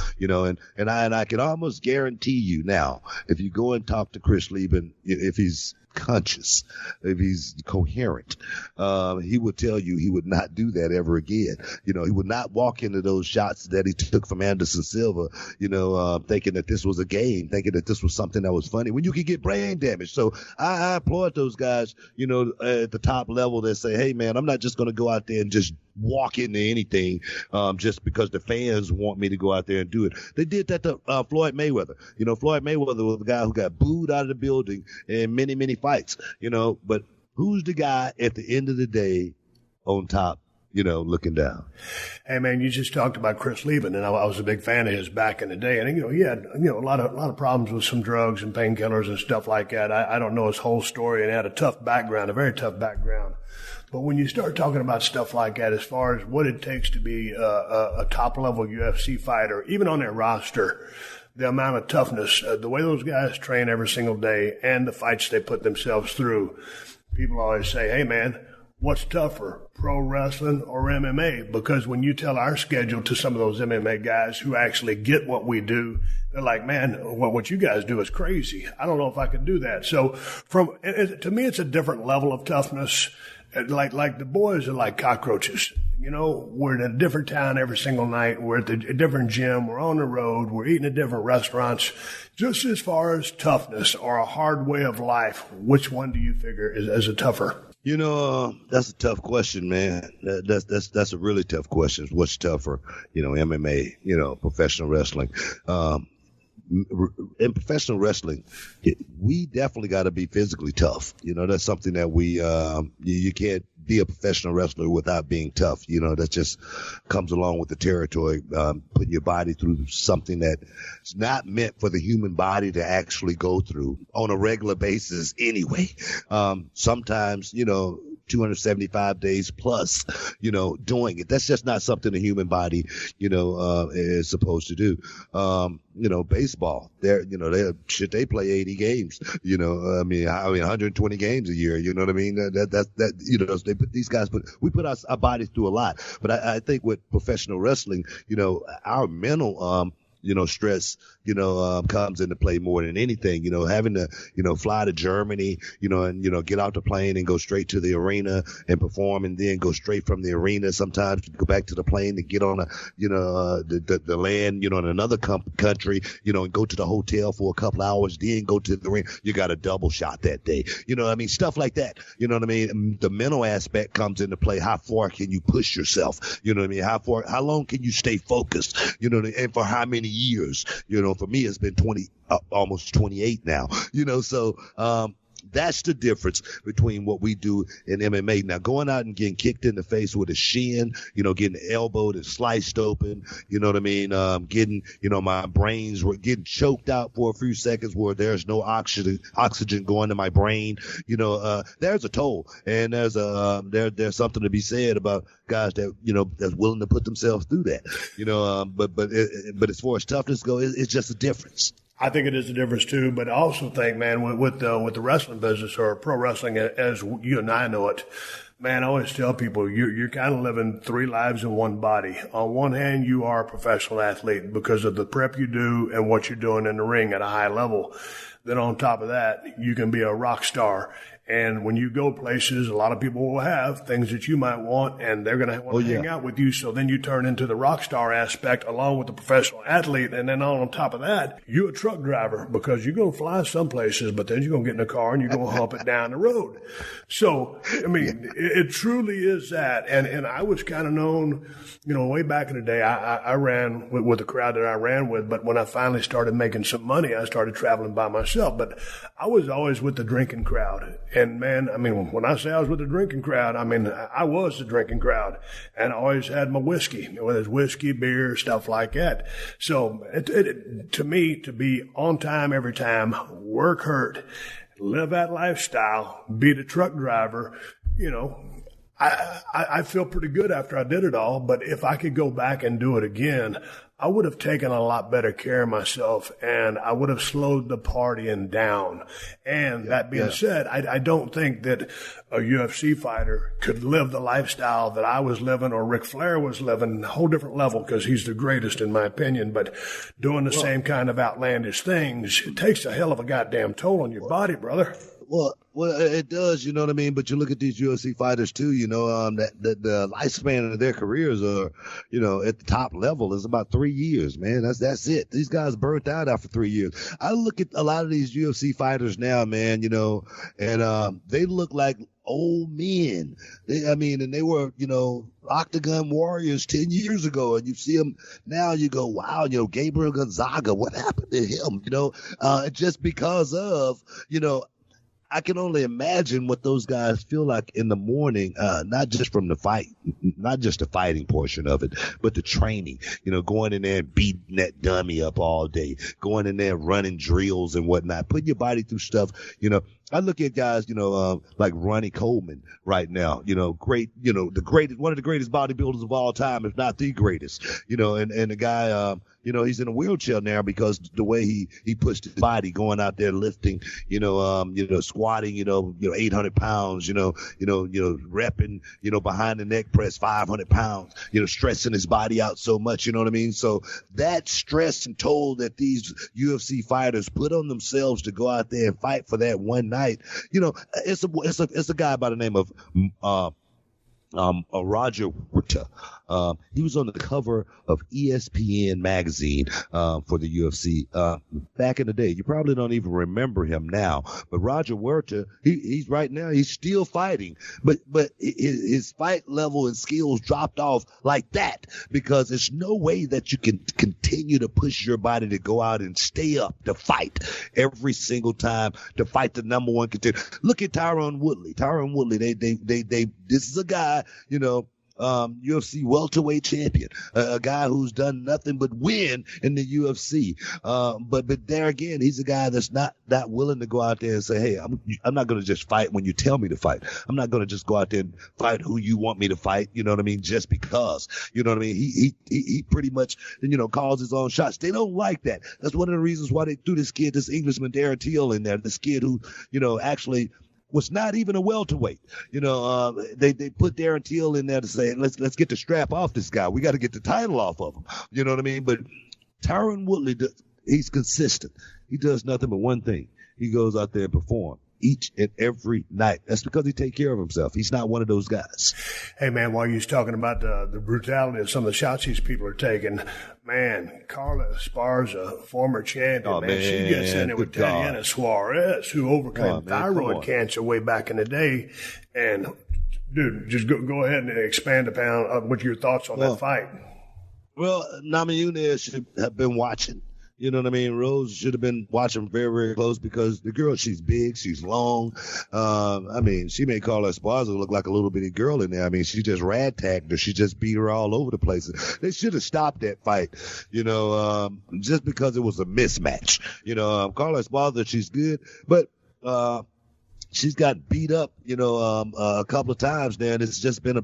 and I can almost guarantee you now, if you go and talk to Chris Lieben, if he's conscious, if he's coherent, he would tell you he would not do that ever again. He would not walk into those shots that he took from Anderson Silva, thinking that this was a game, thinking that this was something that was funny when you could get brain damage. So I applaud those guys, at the top level that say, hey man, I'm not just going to go out there and just walk into anything, just because the fans want me to go out there and do it. They did that to Floyd Mayweather. Floyd Mayweather was the guy who got booed out of the building in many, many fights, but who's the guy at the end of the day on top, looking down? Hey man, you just talked about Chris Lieben, and I was a big fan of his back in the day. And he had a lot of problems with some drugs and painkillers and stuff like that. I don't know his whole story, and he had a tough background, a very tough background. But when you start talking about stuff like that, as far as what it takes to be a top-level UFC fighter, even on their roster, the amount of toughness, the way those guys train every single day, and the fights they put themselves through, people always say, hey, man, what's tougher, pro wrestling or MMA? Because when you tell our schedule to some of those MMA guys who actually get what we do, they're like, man, what you guys do is crazy. I don't know if I could do that. So to me, it's a different level of toughness. Like the boys are like cockroaches. We're in a different town every single night. We're at a different gym. We're on the road. We're eating at different restaurants. Just as far as toughness or a hard way of life, which one do you figure is a tougher? That's a tough question, man. That's a really tough question. What's tougher? MMA, professional wrestling. In professional wrestling, we definitely got to be physically tough. That's something that we, you can't be a professional wrestler without being tough. That just comes along with the territory, putting your body through something that's not meant for the human body to actually go through on a regular basis anyway. Sometimes, 275 days plus, doing it. That's just not something the human body, is supposed to do. Baseball, they play 80 games, 120 games a year, you know what I mean? We put our bodies through a lot. But I think with professional wrestling, our mental, stress, comes into play more than anything, having to, fly to Germany, and, get off the plane and go straight to the arena and perform, and then go straight from the arena. Sometimes go back to the plane and get on the land, in another country, and go to the hotel for a couple hours, then go to the arena. You got a double shot that day. Stuff like that. The mental aspect comes into play. How far can you push yourself? How long can you stay focused? And for how many years? For me, it's been almost 28 now, so, that's the difference between what we do in MMA. Now, going out and getting kicked in the face with a shin, getting elbowed and sliced open, getting, my brains were getting choked out for a few seconds where there's no oxygen going to my brain, there's a toll, and there's something to be said about guys that, that's willing to put themselves through that, but as far as toughness goes, it's just a difference. I think it is a difference too, but I also think, man, with the wrestling business or pro wrestling as you and I know it, man, I always tell people you're kind of living three lives in one body. On one hand, you are a professional athlete because of the prep you do and what you're doing in the ring at a high level. Then on top of that, you can be a rock star. And when you go places, a lot of people will have things that you might want, and they're going to want to hang out with you. So then you turn into the rock star aspect along with the professional athlete. And then on top of that, you're a truck driver because you're going to fly some places, but then you're going to get in the car and you're going to hump it down the road. So, it truly is that. And I was kind of known, way back in the day, I ran with the crowd that I ran with. But when I finally started making some money, I started traveling by myself. But I was always with the drinking crowd. And man, I mean, when I say I was with the drinking crowd, I mean, I was the drinking crowd, and I always had my whiskey, whether it's whiskey, beer, stuff like that. So to me, to be on time every time, work hurt, live that lifestyle, be the truck driver, you know, I feel pretty good after I did it all. But if I could go back and do it again, I would have taken a lot better care of myself, and I would have slowed the partying down. And that being said, I don't think that a UFC fighter could live the lifestyle that I was living or Ric Flair was living, a whole different level, because he's the greatest in my opinion. But doing the same kind of outlandish things, it takes a hell of a goddamn toll on your body, brother. Well, it does, you know what I mean? But you look at these UFC fighters too, you know, that the lifespan of their careers are, you know, at the top level is about 3 years, man. That's it. These guys burnt out after 3 years. I look at a lot of these UFC fighters now, man, you know, and they look like old men. And they were, you know, octagon warriors 10 years ago, and you see them now, you go, wow, you know, Gabriel Gonzaga, what happened to him? You know, just because of, you know, I can only imagine what those guys feel like in the morning, not just from the fight, not just the fighting portion of it, but the training, you know, going in there and beating that dummy up all day, going in there running drills and whatnot, putting your body through stuff, you know. I look at guys, you know, like Ronnie Coleman right now, you know, great, you know, one of the greatest bodybuilders of all time, if not the greatest, you know, and the guy, you know, he's in a wheelchair now because the way he pushed his body going out there lifting, you know, squatting, you know, 800 pounds, you know, repping, you know, behind the neck press 500 pounds, you know, stressing his body out so much, you know what I mean? So that stress and toll that these UFC fighters put on themselves to go out there and fight for that one night, you know, it's a guy by the name of Roger Whittaker. He was on the cover of ESPN magazine for the UFC back in the day. You probably don't even remember him now, but Roger Whittaker, he's right now, he's still fighting, but his fight level and skills dropped off like that because there's no way that you can continue to push your body to go out and stay up to fight every single time to fight the number one contender. Look at Tyron Woodley. This is a guy, you know, UFC welterweight champion, a guy who's done nothing but win in the UFC. But there again, he's a guy that's not willing to go out there and say, hey, I'm not going to just fight when you tell me to fight. I'm not going to just go out there and fight who you want me to fight. You know what I mean? Just because, you know what I mean? He pretty much, you know, calls his own shots. They don't like that. That's one of the reasons why they threw this Englishman, Darren Till in there, this kid who, you know, actually was not even a welterweight. You know, they put Darren Till in there to say, let's get the strap off this guy. We got to get the title off of him. You know what I mean? But Tyron Woodley, he's consistent. He does nothing but one thing. He goes out there and performs each and every night. That's because he takes care of himself. He's not one of those guys. Hey, man, while you was talking about the brutality of some of the shots these people are taking, man, Carla Esparza, former champion, man, she gets in there with Tatiana Suarez, who overcame thyroid cancer way back in the day. And, dude, just go ahead and expand upon what your thoughts on that fight. Well, Namajunas should have been watching. You know what I mean? Rose should have been watching very, very close because the girl, she's big, she's long. I mean, she may call her Esparza look like a little bitty girl in there. I mean, she just rag-tagged her. She just beat her all over the place. They should have stopped that fight, you know, just because it was a mismatch. You know, Carla Esparza, she's good, but she's got beat up, you know, a couple of times there, and it's just been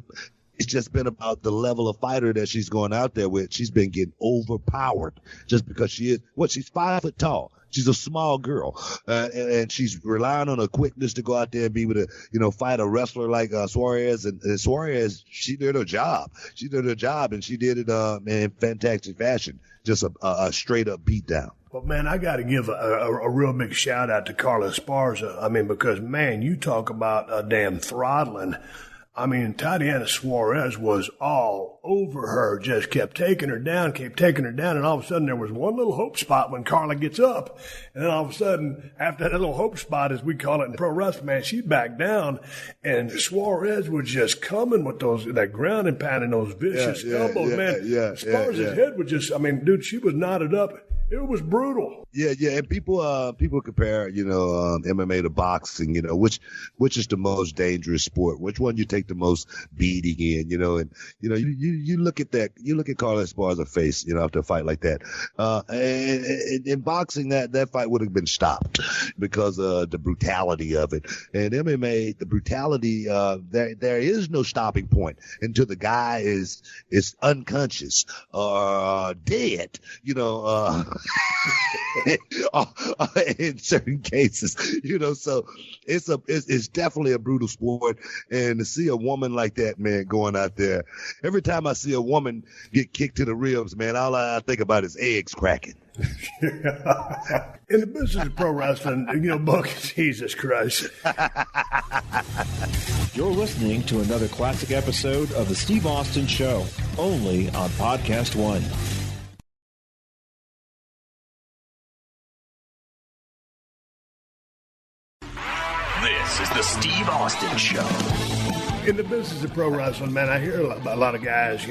about the level of fighter that she's going out there with. She's been getting overpowered just because she's 5 foot tall. She's a small girl, and she's relying on her quickness to go out there and be able to, you know, fight a wrestler like Suarez. And Suarez, she did her job. She did her job, and she did it in fantastic fashion. Just a straight up beatdown. Well, man, I got to give a real big shout out to Carla Esparza. I mean, because, man, you talk about a damn throttling. I mean, Tatiana Suarez was all over her, just kept taking her down, and all of a sudden there was one little hope spot when Carla gets up. And then all of a sudden, after that little hope spot, as we call it in pro wrestling, man, she backed down, and Suarez was just coming with that ground and pounding, those vicious elbows, man. Esparza's head was just, I mean, dude, she was knotted up. It was brutal. Yeah, and people compare, MMA to boxing, which is the most dangerous sport, which one you take the most beating in, and you look at that, you look at Carlos Esparza's face, after a fight like that. And in boxing, that fight would have been stopped because of the brutality of it. And MMA, the brutality, there is no stopping point until the guy is unconscious or dead, in certain cases, so it's definitely a brutal sport. And to see a woman like that, man, going out there, every time I see a woman get kicked to the ribs, man, all I think about is eggs cracking. In the business of pro wrestling, Buck, Jesus Christ. You're listening to another classic episode of The Steve Austin Show, only on PodcastOne. This is the Steve Austin Show. In the business of pro wrestling, man, I hear a lot of guys,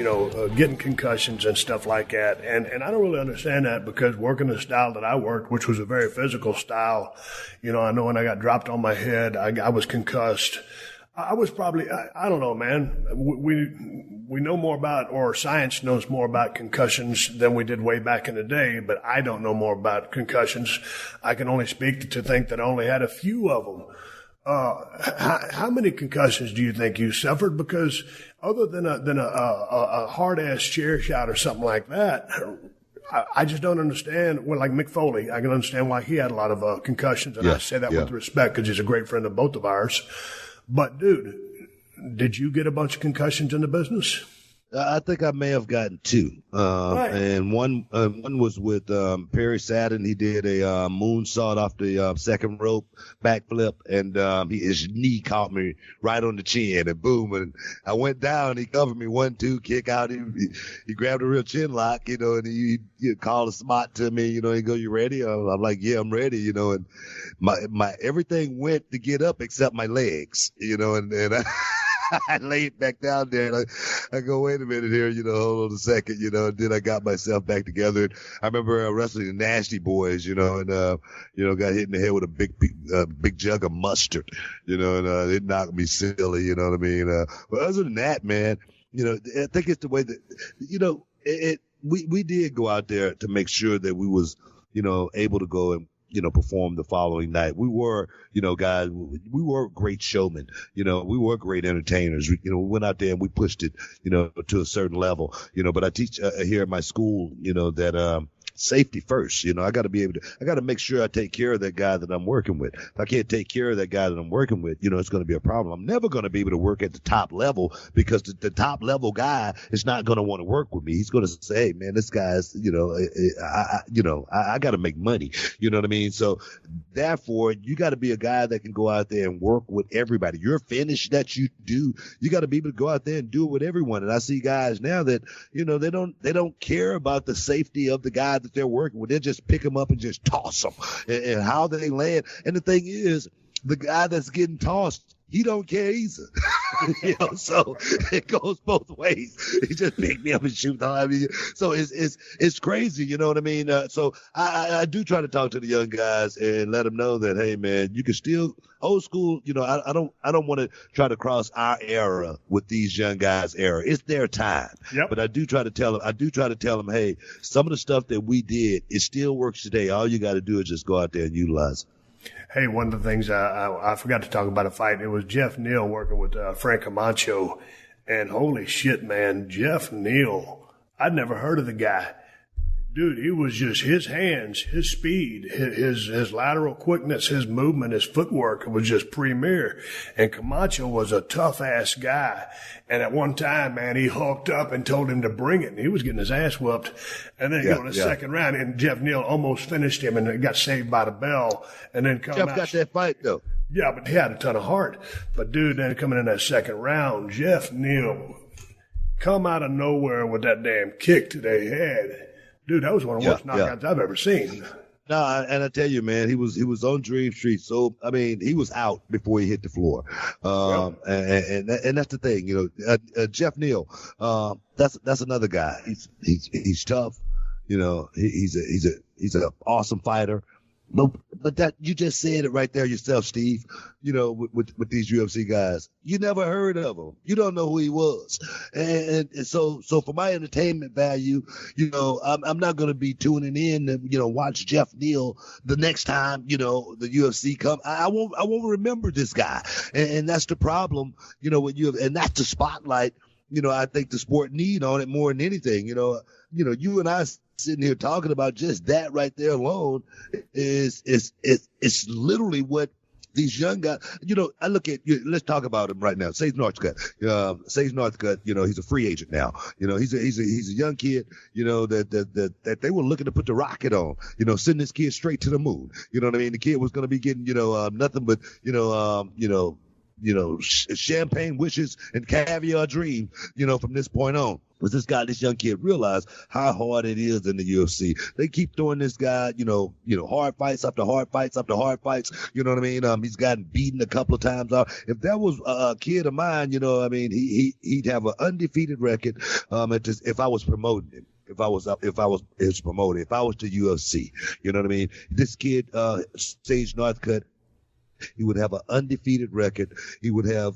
getting concussions and stuff like that. And I don't really understand that because working the style that I worked, which was a very physical style, I know when I got dropped on my head, I was concussed. I was probably, I don't know, man. We know more about, or science knows more about concussions than we did way back in the day, but I don't know more about concussions. I can only speak to think that I only had a few of them. How many concussions do you think you suffered? Because other than a hard ass chair shot or something like that, I just don't understand. Well, like Mick Foley, I can understand why he had a lot of concussions, and I say that with respect because he's a great friend of both of ours. But dude, did you get a bunch of concussions in the business? I think I may have gotten two. Right. And one was with Perry Saturn. He did a moonsault off the second rope backflip, and his knee caught me right on the chin, and boom, and I went down. He covered me 1-2 kick out. He grabbed a real chin lock, and he called a spot to me. He go, "You ready?" I'm like, "Yeah, I'm ready." And my everything went to get up except my legs, and I laid back down there, and I go, "Wait a minute here, hold on a second, and then I got myself back together. And I remember wrestling the Nasty Boys, and got hit in the head with a big jug of mustard, and it knocked me silly, you know what I mean? But other than that, man, I think it's the way that, we did go out there to make sure that we was, able to go and, perform the following night. We were, guys, we were great showmen. We were great entertainers. We went out there and we pushed it, to a certain level, but I teach here at my school, that, safety first. I got to make sure I take care of that guy that I'm working with. If I can't take care of that guy that I'm working with, it's going to be a problem. I'm never going to be able to work at the top level because the top level guy is not going to want to work with me. He's going to say, "Hey, man, this guy's, I got to make money." You know what I mean? So therefore, you got to be a guy that can go out there and work with everybody. Your finish that you do, you got to be able to go out there and do it with everyone. And I see guys now that, they don't care about the safety of the guy that they're working with. They just pick them up and just toss them, and how they land. And the thing is, the guy that's getting tossed, he don't care either. So it goes both ways. He just picked me up and shoot. So it's crazy. You know what I mean? So I do try to talk to the young guys and let them know that, hey, man, you can still old school. I don't want to try to cross our era with these young guys' era. It's their time. Yep. But I do try to tell them, hey, some of the stuff that we did, it still works today. All you got to do is just go out there and utilize it. Hey, one of the things I forgot to talk about a fight. It was Jeff Neal working with Frank Camacho, and holy shit, man, Jeff Neal. I'd never heard of the guy. Dude, he was just his hands, his speed, his lateral quickness, his movement, his footwork was just premier. And Camacho was a tough ass guy. And at one time, man, he hulked up and told him to bring it. And he was getting his ass whooped. And then in the second round, and Jeff Neal almost finished him and got saved by the bell. And then Jeff got that fight though. Yeah, but he had a ton of heart. But dude, then coming in that second round, Jeff Neal come out of nowhere with that damn kick to their head. Dude, that was one of the worst knockouts I've ever seen. No, and I tell you, man, he was on Dream Street. So I mean, he was out before he hit the floor. And that's the thing, Jeff Neal. That's another guy. He's tough. He's He's an awesome fighter. But that you just said it right there yourself, Steve. You know, with these UFC guys, you never heard of him. You don't know who he was, and so for my entertainment value, you know, I'm not going to be tuning in to, you know, watch Jeff Neal the next time, you know, the UFC come. I won't remember this guy, and that's the problem, you know, and that's the spotlight. You know, I think the sport need on it more than anything. You know, you and I sitting here talking about just that right there alone is literally what these young guys, you know, I look at you. Let's talk about him right now. Sage Northcutt. Sage Northcutt, you know, he's a free agent now. You know, he's a young kid, you know, that they were looking to put the rocket on, you know, send this kid straight to the moon. You know what I mean? The kid was going to be getting, you know, nothing but, champagne wishes and caviar dreams, you know, from this point on. Was this young kid realized how hard it is in the UFC. They keep throwing this guy, you know, hard fights after hard fights after hard fights. You know what I mean? He's gotten beaten a couple of times. If that was a kid of mine, you know, I mean, he'd have an undefeated record. If I was promoting him. If I was his promoter, if I was the UFC, you know what I mean? This kid, Sage Northcutt, he would have an undefeated record. He would have,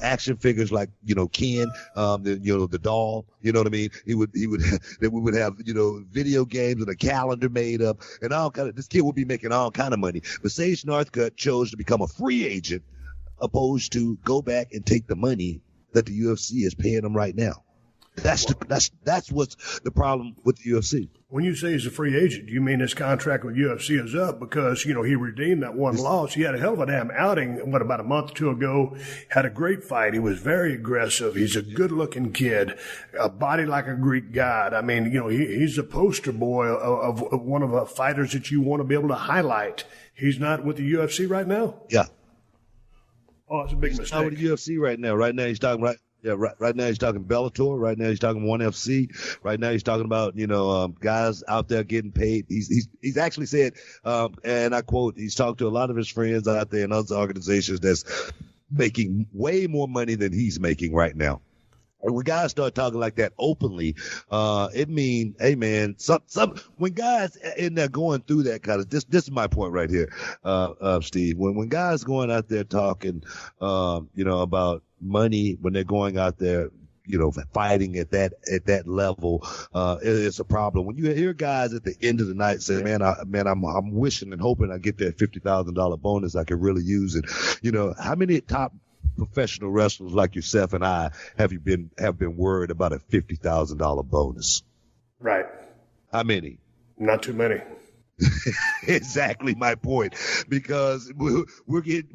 action figures like, you know, Ken, the doll. You know what I mean? We would have, you know, video games and a calendar made up and all kind of. This kid would be making all kind of money. But Sage Northcutt chose to become a free agent, opposed to go back and take the money that the UFC is paying him right now. That's what's the problem with the UFC. When you say he's a free agent, do you mean his contract with UFC is up because, you know, he redeemed that one loss? He had a hell of a damn outing, about a month or two ago, had a great fight. He was very aggressive. He's a good-looking kid, a body like a Greek god. I mean, you know, he's a poster boy of one of the fighters that you want to be able to highlight. He's not with the UFC right now? Yeah. Oh, it's a big mistake. He's not with the UFC right now. Right now he's talking right now he's talking Bellator. Right now he's talking ONE FC. Right now he's talking about, you know, guys out there getting paid. He's actually said, and I quote, he's talked to a lot of his friends out there in other organizations that's making way more money than he's making right now. And when guys start talking like that openly, it means, hey man, when guys in there going through that kind of, this is my point right here, Steve. When guys going out there talking, about money, when they're going out there, you know, fighting at that level, it's a problem. When you hear guys at the end of the night say, I'm wishing and hoping I get that $50,000 bonus I could really use it. You know, how many top professional wrestlers like yourself and I have been worried about a $50,000 bonus? Right. How many? Not too many. Exactly my point. Because we're getting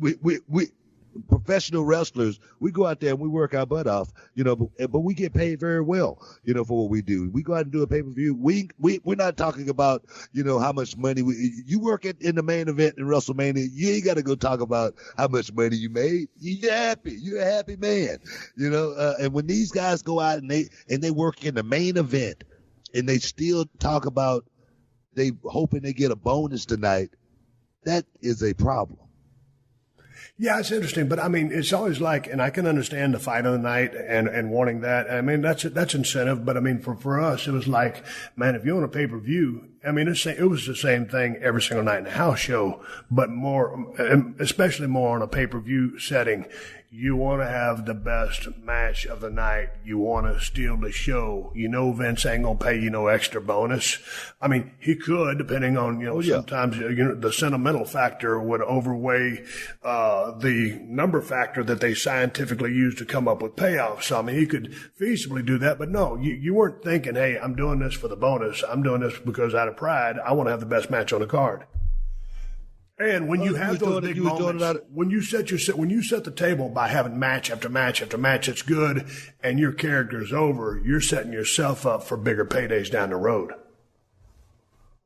professional wrestlers, we go out there and we work our butt off, you know, but we get paid very well, you know, for what we do. We go out and do a pay-per-view. We're not talking about, you know, how much money you work in the main event in WrestleMania. You ain't got to go talk about how much money you made. You're happy. You're a happy man, you know. And when these guys go out and they work in the main event and they still talk about they hoping they get a bonus tonight, that is a problem. Yeah, it's interesting, but I mean, it's always like, and I can understand the fight of the night and wanting that. I mean, that's incentive, but I mean, for us, it was like, man, if you want a pay-per-view, I mean, it was the same thing every single night in a house show, but more, especially more on a pay-per-view setting. You want to have the best match of the night. You want to steal the show. You know, Vince ain't going to pay you no extra bonus. I mean, he could, depending on, you know, sometimes, you know, the sentimental factor would overweigh, the number factor that they scientifically use to come up with payoffs. So, I mean, he could feasibly do that, but no, you weren't thinking, hey, I'm doing this for the bonus. I'm doing this because out of pride, I want to have the best match on the card. And when you have those big moments, when you set the table by having match after match after match, it's good, and your character's over, you're setting yourself up for bigger paydays down the road.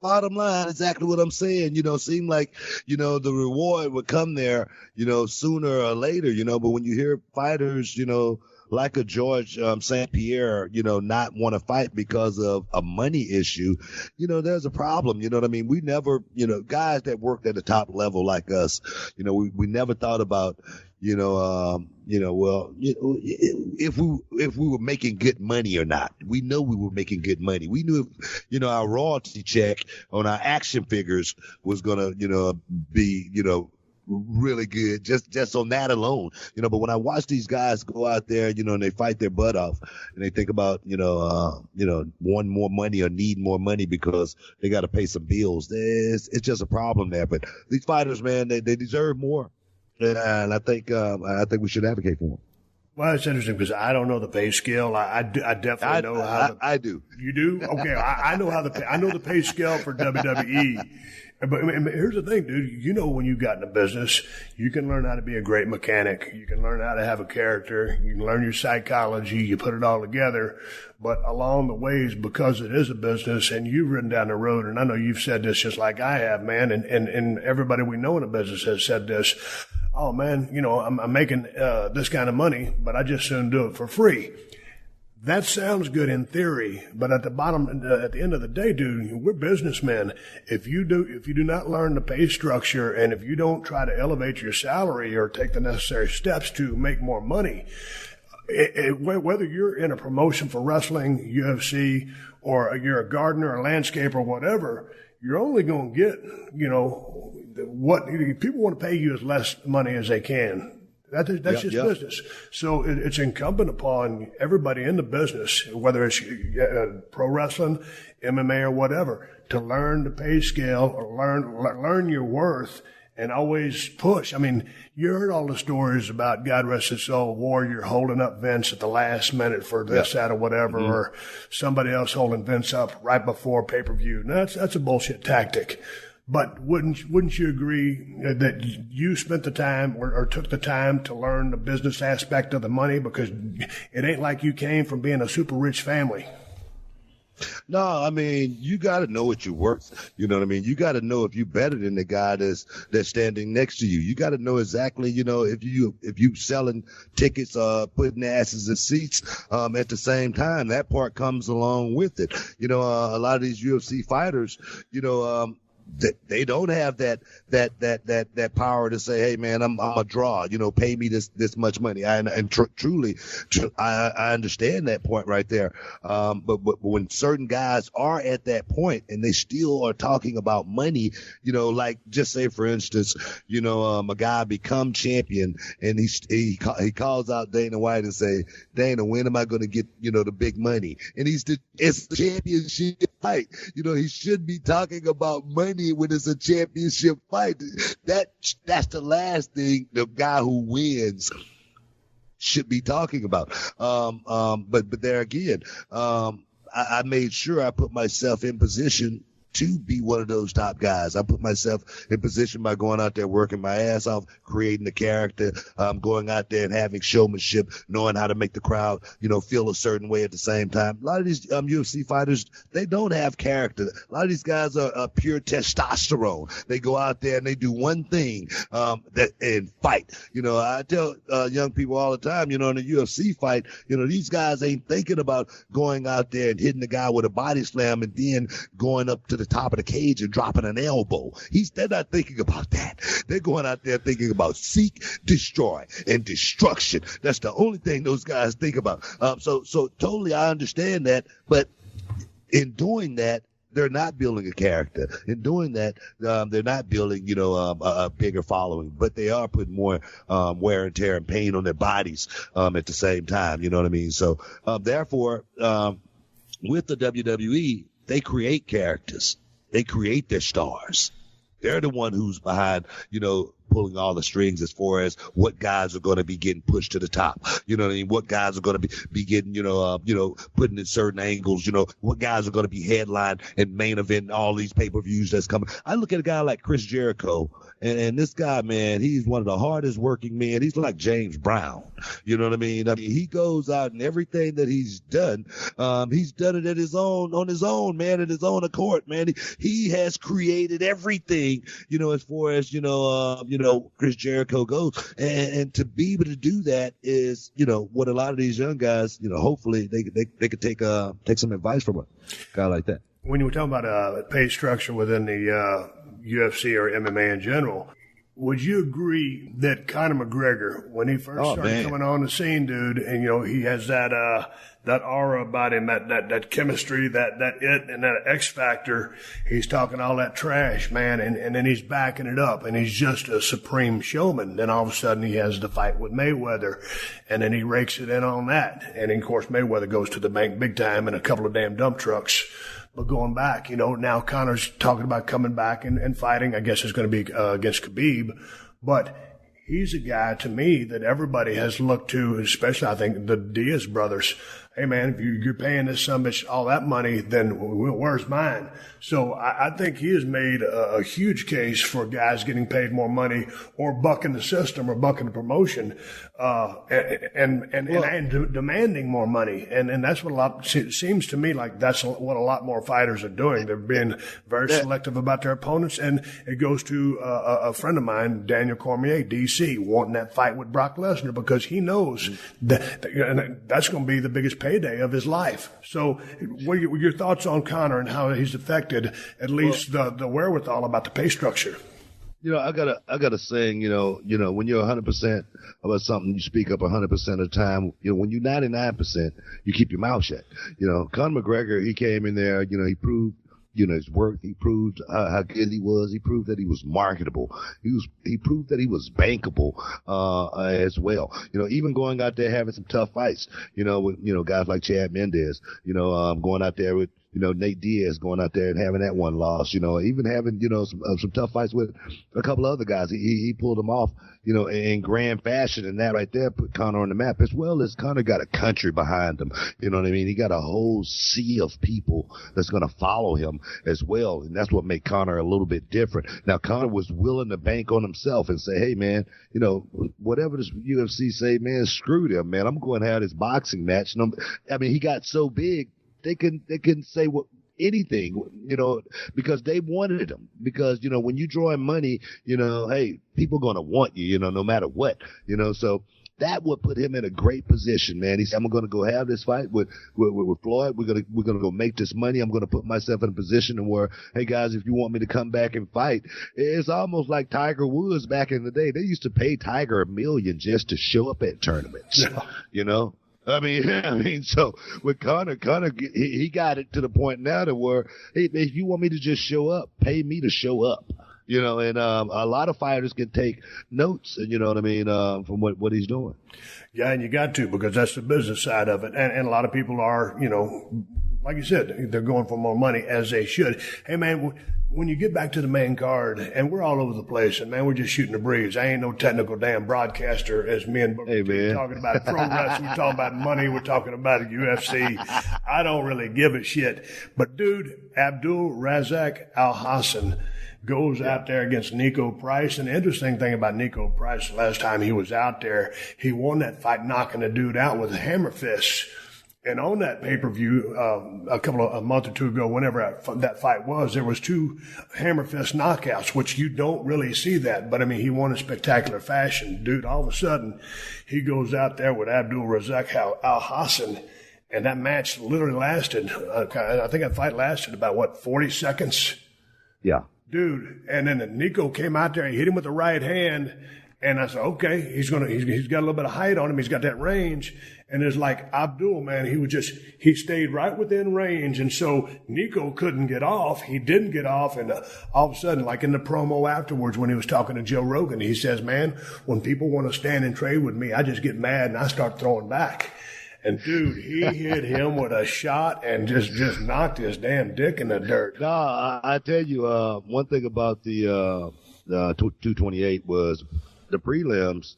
Bottom line, exactly what I'm saying. You know, seem like, you know, the reward would come there, you know, sooner or later, you know, but when you hear fighters, you know, like a George St. Pierre, not want to fight because of a money issue, there's a problem. You know what I mean? We never, guys that worked at the top level like us, we never thought about, if we were making good money or not. We know we were making good money. We knew if, our royalty check on our action figures was gonna, be, really good just on that alone. But when I watch these guys go out there, and they fight their butt off and they think about, want more money or need more money because they got to pay some bills. It's just a problem there. But these fighters, man, they deserve more. And I think we should advocate for them. Well, it's interesting because I don't know the pay scale. I definitely know how. I do. You do? Okay. I know I know the pay scale for WWE. But here's the thing, dude. When you got in a business, you can learn how to be a great mechanic. You can learn how to have a character. You can learn your psychology. You put it all together. But along the ways, because it is a business and you've ridden down the road, and I know you've said this just like I have, man, and everybody we know in a business has said this. Oh, man, I'm making this kind of money, but I just soon do it for free. That sounds good in theory, but at the end of the day, dude, we're businessmen. If you do not learn the pay structure, and if you don't try to elevate your salary or take the necessary steps to make more money, whether you're in a promotion for wrestling, UFC, or you're a gardener, a landscaper, or whatever, you're only going to get, what people want to pay you as less money as they can. That's just business. So it's incumbent upon everybody in the business, whether it's pro wrestling, MMA, or whatever, to learn the pay scale or learn your worth and always push. I mean, you heard all the stories about, God rest his soul, Warrior holding up Vince at the last minute for this, that, or whatever, or somebody else holding Vince up right before pay-per-view. Now, that's a bullshit tactic. But wouldn't you agree that you spent the time or took the time to learn the business aspect of the money? Because it ain't like you came from being a super rich family. No, I mean, you got to know what you're worth. You know what I mean? You got to know if you're better than the guy that's standing next to you. You got to know exactly, if you selling tickets, putting asses in seats, at the same time. That part comes along with it. A lot of these UFC fighters, they don't have that power to say, hey man, I'm a draw, pay me this much money. Truly, I understand that point right there. But when certain guys are at that point and they still are talking about money, like just say for instance, a guy become champion and he calls out Dana White and say, Dana, when am I going to get, the big money? And it's the championship fight. He should be talking about money when it's a championship fight. That's the last thing the guy who wins should be talking about. But there again, I made sure I put myself in position to be one of those top guys. I put myself in position by going out there, working my ass off, creating the character, going out there and having showmanship, knowing how to make the crowd, feel a certain way at the same time. A lot of these UFC fighters, they don't have character. A lot of these guys are pure testosterone. They go out there and they do one thing, and fight. I tell young people all the time, in a UFC fight, these guys ain't thinking about going out there and hitting the guy with a body slam and then going up to the top of the cage and dropping an elbow. They're not thinking about that. They're going out there thinking about seek, destroy, and destruction. That's the only thing those guys think about. So totally I understand that, but in doing that, they're not building a character. In doing that, they're not building, a bigger following, but they are putting more wear and tear and pain on their bodies at the same time. You know what I mean? So therefore, with the WWE, they create characters. They create their stars. They're the one who's behind, pulling all the strings as far as what guys are going to be getting pushed to the top. You know what I mean? What guys are going to be getting, putting in certain angles, what guys are going to be headlined and main event all these pay-per-views that's coming. I look at a guy like Chris Jericho, and this guy, man, he's one of the hardest working men. He's like James Brown. You know what I mean? He goes out and everything that he's done it on his own, man, at his own accord, man. He has created everything, as far as, Chris Jericho goes. And to be able to do that is, what a lot of these young guys, hopefully they could take some advice from a guy like that. When you were talking about pay structure within the UFC or MMA in general, would you agree that Conor McGregor, when he first started coming on the scene, dude, and he has that aura about him, that chemistry, that it and that X factor, he's talking all that trash, man, and then he's backing it up, and he's just a supreme showman. Then all of a sudden he has the fight with Mayweather, and then he rakes it in on that, and of course Mayweather goes to the bank big time in a couple of damn dump trucks. But going back, now Conor's talking about coming back and fighting. I guess it's going to be against Khabib. But he's a guy, to me, that everybody has looked to, especially, I think, the Diaz brothers. Hey, man, if you're paying this son bitch all that money, then where's mine? So I think he has made a huge case for guys getting paid more money or bucking the system or bucking the promotion and demanding more money. And that's what it seems to me like that's what a lot more fighters are doing. They're being very selective about their opponents. And it goes to a friend of mine, Daniel Cormier, DC, wanting that fight with Brock Lesnar because he knows that that's going to be the biggest payday of his life. So what are your thoughts on Conor and how he's affected at least the wherewithal about the pay structure? I got a saying, when you're 100% about something, you speak up 100% of the time. When you're 99%, you keep your mouth shut. Conor McGregor, he came in there, he proved, his work. He proved how good he was. He proved that he was marketable. He proved that he was bankable, as well. Even going out there having some tough fights, with, guys like Chad Mendes, going out there with, Nate Diaz going out there and having that one loss, even having, some tough fights with a couple of other guys. He pulled them off, in grand fashion, and that right there put Conor on the map, as well as Conor got a country behind him. You know what I mean? He got a whole sea of people that's going to follow him as well. And that's what made Conor a little bit different. Now, Conor was willing to bank on himself and say, hey, man, whatever this UFC say, man, screw them, man. I'm going to have this boxing match. And he got so big, they couldn't say anything, because they wanted him. Because, when you draw in money, hey, people are going to want you, no matter what, so that would put him in a great position, man. He said, I'm going to go have this fight with Floyd. We're going to go make this money. I'm going to put myself in a position where, hey guys, if you want me to come back and fight, it's almost like Tiger Woods back in the day. They used to pay Tiger $1 million just to show up at tournaments, so with Conor, he got it to the point now to where, hey, if you want me to just show up, pay me to show up, and a lot of fighters can take notes, from what he's doing. Yeah, and you got to, because that's the business side of it. And a lot of people are, like you said, they're going for more money, as they should. Hey, man, when you get back to the main card, and we're all over the place, and man, we're just shooting the breeze. I ain't no technical damn broadcaster, as me and Booker T talking about pro wrestling. We're talking about money. We're talking about UFC. I don't really give a shit. But dude, Abdul Razak Al Hassan goes out there against Nico Price. And the interesting thing about Nico Price, last time he was out there, he won that fight knocking a dude out with a hammer fist. And on that pay-per-view, a month or two ago, whenever that fight was, there was 2 hammer fist knockouts, which you don't really see that. But he won in spectacular fashion. Dude, all of a sudden, he goes out there with Abdul Razak Al Hassan, and that match literally lasted, I think that fight lasted about, 40 seconds? Yeah. Dude, and then Nico came out there and hit him with the right hand. And I said, okay, he's got a little bit of height on him. He's got that range. And it's like Abdul, man, he stayed right within range. And so Nico couldn't get off. He didn't get off. And all of a sudden, like in the promo afterwards, when he was talking to Joe Rogan, he says, man, when people want to stand and trade with me, I just get mad and I start throwing back. And dude, he hit him with a shot and just knocked his damn dick in the dirt. No, I tell you, one thing about the 228 was the prelims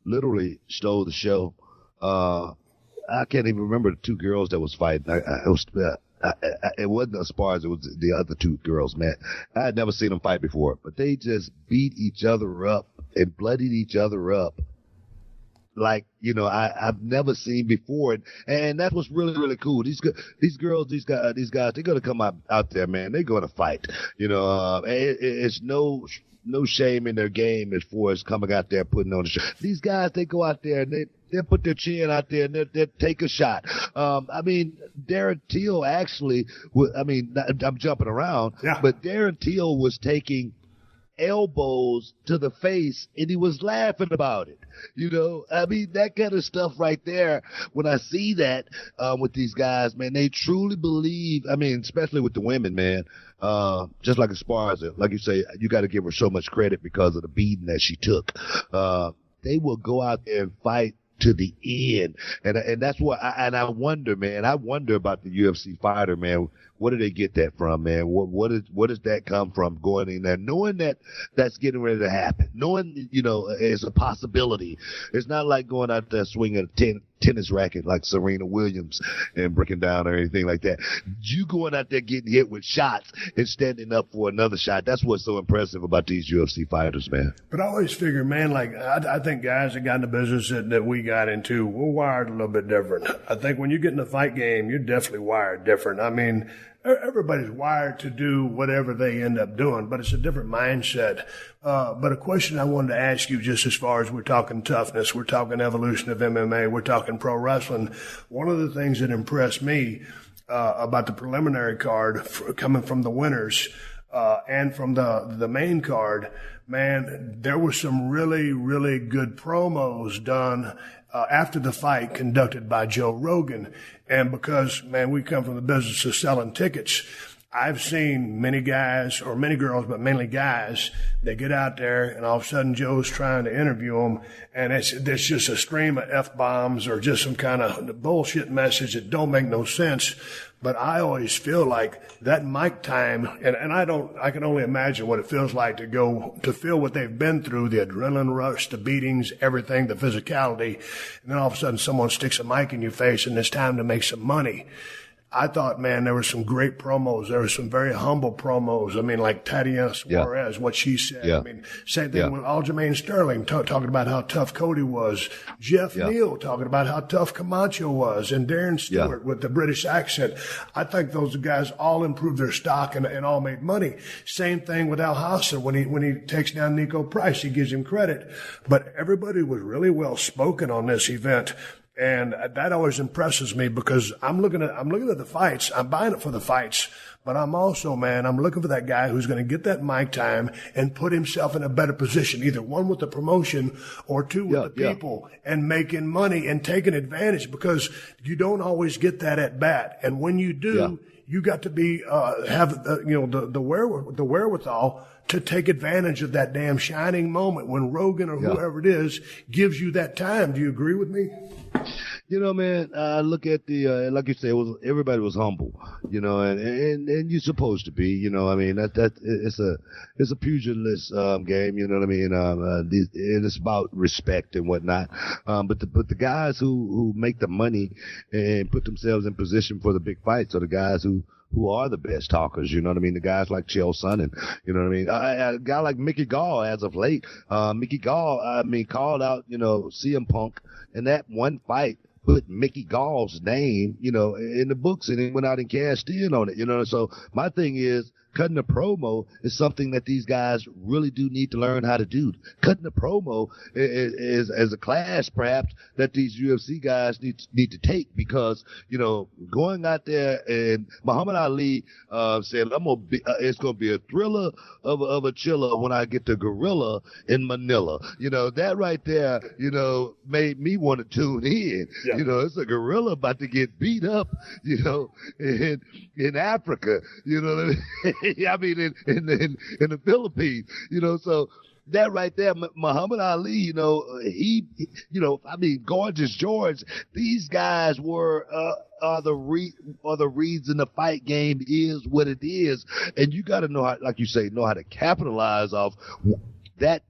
literally stole the show. I can't even remember the 2 girls that was fighting. It wasn't Aspars, it was the other 2 girls, man. I had never seen them fight before, but they just beat each other up and bloodied each other up like, I've never seen before. And that was really, really cool. These girls, these guys, they're going to come out there, man. They're going to fight. It's no no shame in their game as far as coming out there putting on the show. These guys, they go out there and they'll put their chin out there and they'll take a shot. I mean, Darren Till actually, I'm jumping around, but Darren Till was taking elbows to the face and he was laughing about it. You know, I mean, that kind of stuff right there, when I see that with these guys, man, they truly believe, I mean, especially with the women, man, just like Esparza, like you say, you got to give her so much credit because of the beating that she took. They will go out there and fight to the end. And that's what I wonder, man. I wonder about the UFC fighter, man. Where do they get that from, man? What does that come from, going in there, knowing that that's getting ready to happen, knowing, you know, it's a possibility. It's not like going out there swinging a tennis racket like Serena Williams and breaking down or anything like that. You going out there getting hit with shots and standing up for another shot. That's what's so impressive about these UFC fighters, man. But I always figure, man, like I think guys that got in the business that we got into, we're wired a little bit different. I think when you get in the fight game, you're definitely wired different. I mean, everybody's wired to do whatever they end up doing, but it's a different mindset. But a question I wanted to ask you, just as far as we're talking toughness, we're talking evolution of MMA, we're talking pro wrestling. One of the things that impressed me about the preliminary card coming from the winners and from the main card, man, there were some really, really good promos done after the fight conducted by Joe Rogan. And because, man, we come from the business of selling tickets, I've seen many guys, or many girls, but mainly guys, they get out there and all of a sudden Joe's trying to interview them, and it's just a stream of F-bombs or just some kind of bullshit message that don't make no sense. But I always feel like that mic time, and I can only imagine what it feels like to feel what they've been through, the adrenaline rush, the beatings, everything, the physicality, and then all of a sudden someone sticks a mic in your face and it's time to make some money. I thought, man, there were some great promos. There were some very humble promos. I mean, like Tatiana Suarez, what she said. I mean, same thing with Aljamain Sterling talking about how tough Cody was. Jeff Neal talking about how tough Camacho was. And Darren Stewart with the British accent. I think those guys all improved their stock and all made money. Same thing with Al Hassan when he takes down Nico Price. He gives him credit. But everybody was really well spoken on this event. And that always impresses me because I'm looking at the fights. I'm buying it for the fights, but I'm also, man, I'm looking for that guy who's going to get that mic time and put himself in a better position, either one with the promotion or two with the people and making money and taking advantage, because you don't always get that at bat. And when you do, you got to be, have the wherewithal to take advantage of that damn shining moment when Rogan or whoever it is gives you that time. Do you agree with me? You know, man, look at the, like you say, everybody was humble, you know, and you're supposed to be, you know, I mean, it's a pugilist, game, you know what I mean? It's about respect and whatnot. But the guys who make the money and put themselves in position for the big fights are the guys who are the best talkers, you know what I mean? The guys like Chael Sonnen, you know what I mean? A guy like Mickey Gall as of late. Mickey Gall, called out, you know, CM Punk, and that one fight put Mickey Gall's name, you know, in the books, and he went out and cashed in on it, you know? So my thing is, cutting a promo is something that these guys really do need to learn how to do. Cutting a promo is as a class, perhaps, that these UFC guys need to take, because, you know, going out there, and Muhammad Ali said, it's going to be a thriller of a chiller when I get to Gorilla in Manila. You know, that right there, you know, made me want to tune in. Yeah. You know, it's a gorilla about to get beat up, you know, in Africa, you know what I mean? I mean, in the Philippines, you know, so that right there, Muhammad Ali, you know, Gorgeous George, these guys are the reason the fight game is what it is. And you got to know how, like you say, know how to capitalize off that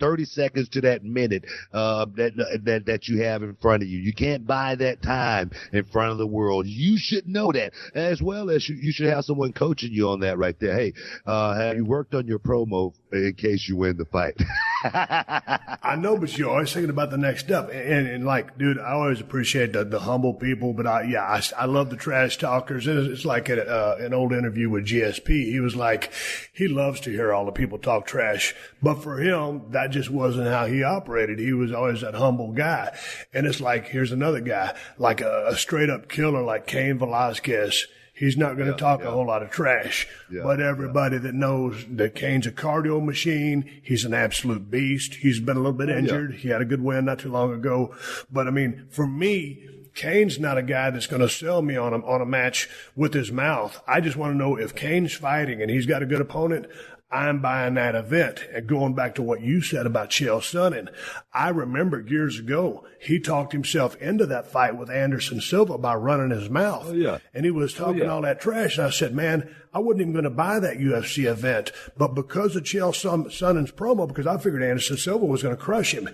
30 seconds to that minute that you have in front of you. You can't buy that time in front of the world. You should know that, as well as you should have someone coaching you on that right there. Hey, have you worked on your promo in case you win the fight? I know, but you're always thinking about the next step. And like, dude, I always appreciate the humble people, but I love the trash talkers. And it's like an old interview with GSP. He was like, he loves to hear all the people talk trash. But for him, that just wasn't how he operated. He was always that humble guy. And it's like, here's another guy, like a straight up killer like Cain Velasquez. He's not going to talk a whole lot of trash, but everybody that knows that Cain's a cardio machine, he's an absolute beast. He's been a little bit injured. He had a good win not too long ago. But I mean, for me, Cain's not a guy that's going to sell me on a match with his mouth. I just want to know if Cain's fighting and he's got a good opponent, I'm buying that event. And going back to what you said about Chael Sonnen, I remember years ago, he talked himself into that fight with Anderson Silva by running his mouth. And he was talking all that trash. And I said, man, I wasn't even going to buy that UFC event. But because of Chael Sonnen's promo, because I figured Anderson Silva was going to crush him.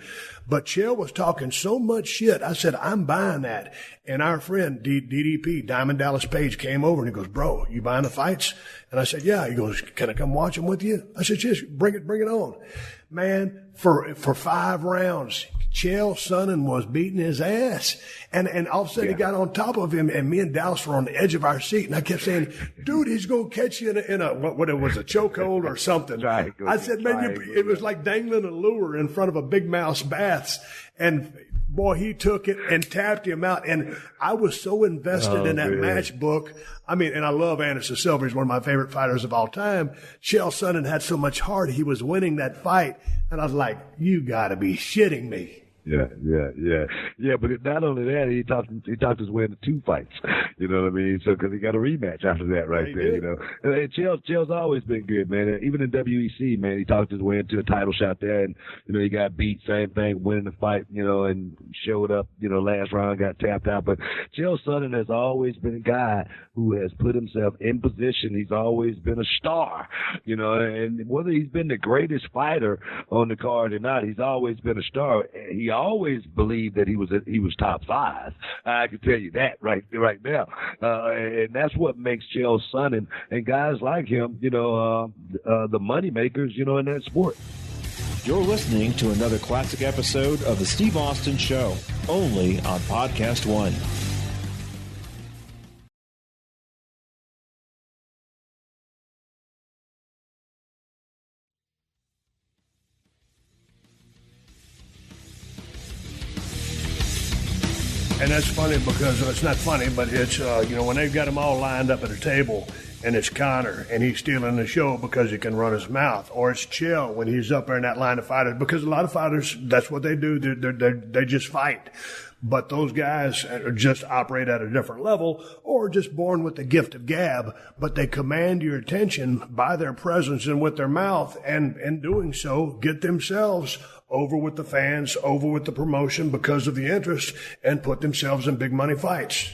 But Chael was talking so much shit. I said, I'm buying that. And our friend, DDP, Diamond Dallas Page, came over and he goes, bro, you buying the fights? And I said, yeah. He goes, can I come watch them with you? I said, yes, bring it on. Man, for 5 rounds, Chael Sonnen was beating his ass. And all of a sudden he got on top of him, and me and Dallas were on the edge of our seat. And I kept saying, dude, he's going to catch you in a what it was, a chokehold or something. I said, man, it was like dangling a lure in front of a big mouse bass. And boy, he took it and tapped him out. And I was so invested in that match book. I mean, and I love Anderson Silva. He's one of my favorite fighters of all time. Chael Sonnen had so much heart. He was winning that fight. And I was like, you got to be shitting me. Yeah, but not only that, he talked his way into 2 fights. You know what I mean? So, cause he got a rematch after that right there, you know. And Chael's always been good, man. Even in WEC, man, he talked his way into a title shot there, and, you know, he got beat, same thing, winning the fight, you know, and showed up, you know, last round, got tapped out. But Chael Sonnen has always been a guy who has put himself in position. He's always been a star, you know, and whether he's been the greatest fighter on the card or not, he's always been a star. He always believed that he was top 5. I can tell you that right now. And that's what makes Chael Sonnen and guys like him, you know, the money makers, you know, in that sport. You're listening to another classic episode of The Steve Austin Show, only on PodcastOne. And that's funny because it's not funny, but it's, you know, when they've got them all lined up at a table and it's Conor and he's stealing the show because he can run his mouth, or it's Chael when he's up there in that line of fighters, because a lot of fighters, that's what they do. They just fight. But those guys just operate at a different level, or just born with the gift of gab, but they command your attention by their presence and with their mouth, and in doing so, get themselves over with the fans, over with the promotion because of the interest, and put themselves in big money fights.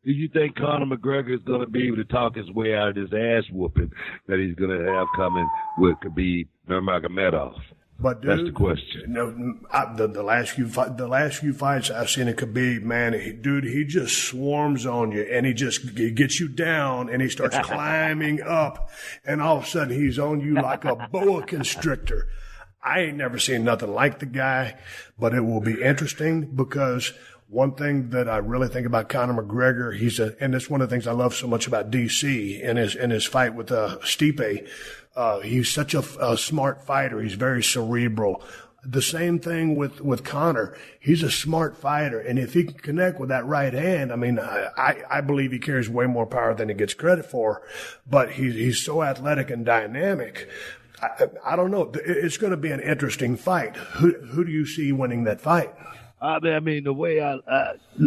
Do you think Conor McGregor is going to be able to talk his way out of this ass whooping that he's going to have coming with Khabib Nurmagomedov? But dude, that's the question. The last few fights I've seen in Khabib, man, he just swarms on you, and he gets you down, and he starts climbing up, and all of a sudden he's on you like a boa constrictor. I ain't never seen nothing like the guy, but it will be interesting because one thing that I really think about Conor McGregor, and it's one of the things I love so much about DC in his fight with Stipe. He's such a smart fighter. He's very cerebral. The same thing with Conor. He's a smart fighter, and if he can connect with that right hand, I mean, I believe he carries way more power than he gets credit for. But he's so athletic and dynamic. I don't know. It's going to be an interesting fight. Who do you see winning that fight? I mean, the way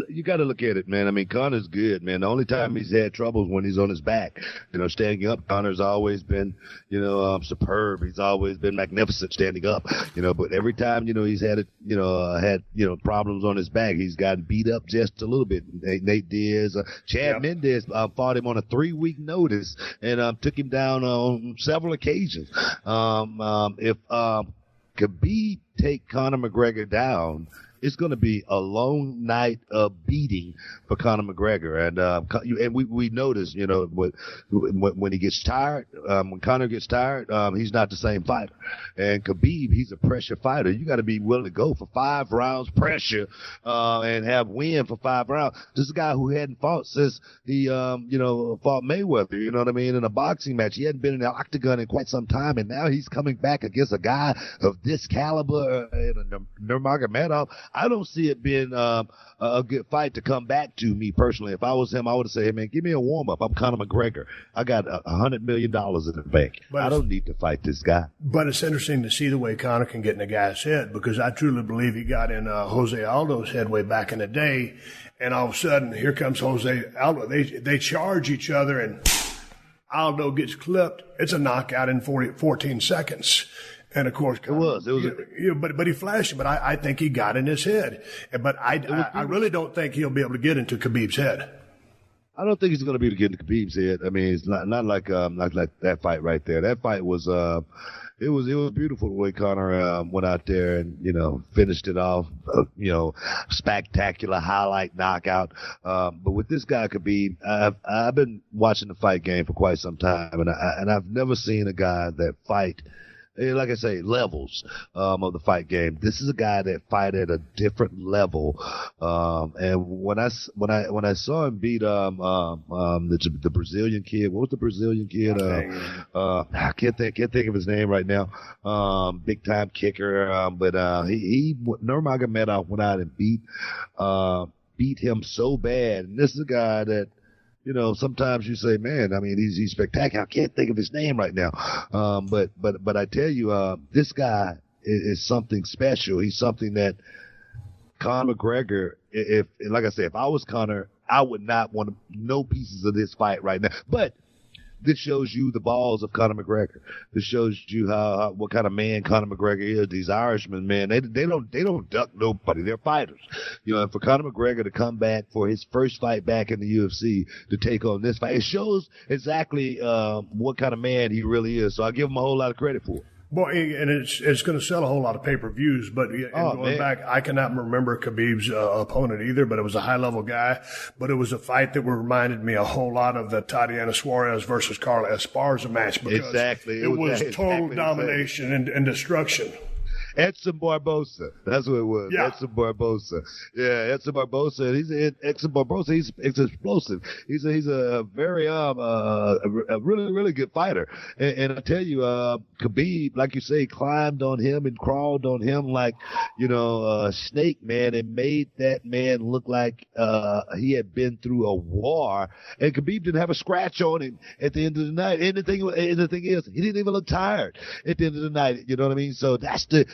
you got to look at it, man. I mean, Conor's good, man. The only time he's had trouble is when he's on his back. You know, standing up, Conor's always been, you know, superb. He's always been magnificent standing up. You know, but every time, you know, he's had problems on his back, he's gotten beat up just a little bit. Nate Diaz, Chad Mendez fought him on a 3-week notice and took him down on several occasions. If Khabib take Conor McGregor down, it's going to be a long night of beating for Conor McGregor. And we notice, when he gets tired, when Conor gets tired, he's not the same fighter. And Khabib, he's a pressure fighter. You got to be willing to go for 5 rounds pressure and have win for 5 rounds. This is a guy who hadn't fought since he, fought Mayweather, you know what I mean, in a boxing match. He hadn't been in the octagon in quite some time, and now he's coming back against a guy of this caliber in a Nurmagomedov. I don't see it being a good fight to come back to, me personally. If I was him, I would say, hey, man, give me a warm-up. I'm Conor McGregor. I got $100 million in the bank. I don't need to fight this guy. But it's interesting to see the way Conor can get in a guy's head, because I truly believe he got in Jose Aldo's head way back in the day, and all of a sudden, here comes Jose Aldo. They charge each other, and Aldo gets clipped. It's a knockout in 14 seconds. And of course, but he flashed him. But I think he got in his head. But I really don't think he'll be able to get into Khabib's head. I don't think he's going to be able to get into Khabib's head. I mean, it's not like that fight right there. That fight was it was beautiful the way Conor went out there and finished it off. Spectacular highlight knockout. But with this guy Khabib, I've been watching the fight game for quite some time, and I've never seen a guy that fight. Like I say, levels of the fight game. This is a guy that fight at a different level. And when I saw him beat the Brazilian kid, what was the Brazilian kid? I can't think of his name right now. Big time kicker. But he Nurmagomedov went out and beat him so bad. And this is a guy that, sometimes you say, man, I mean, he's spectacular. I can't think of his name right now. But I tell you, this guy is something special. He's something that Conor McGregor, like I said, if I was Conor, I would not want no pieces of this fight right now. But this shows you the balls of Conor McGregor. This shows you what kind of man Conor McGregor is. These Irishmen, man, they don't duck nobody. They're fighters. And for Conor McGregor to come back for his first fight back in the UFC to take on this fight, it shows exactly what kind of man he really is. So I give him a whole lot of credit for it. Boy, and it's going to sell a whole lot of pay-per-views, but going back, I cannot remember Khabib's opponent either, but it was a high-level guy. But it was a fight that reminded me a whole lot of the Tatiana Suarez versus Carla Esparza match, because exactly. it was total domination and destruction. Edson Barbosa. That's what it was. Yeah. Edson Barbosa. Yeah, Edson Barbosa. Edson Barbosa. He's explosive. He's a very a really, really good fighter. And I tell you, Khabib, like you say, climbed on him and crawled on him like, a snake, man, and made that man look like he had been through a war. And Khabib didn't have a scratch on him at the end of the night. And the thing is, he didn't even look tired at the end of the night. You know what I mean? So that's the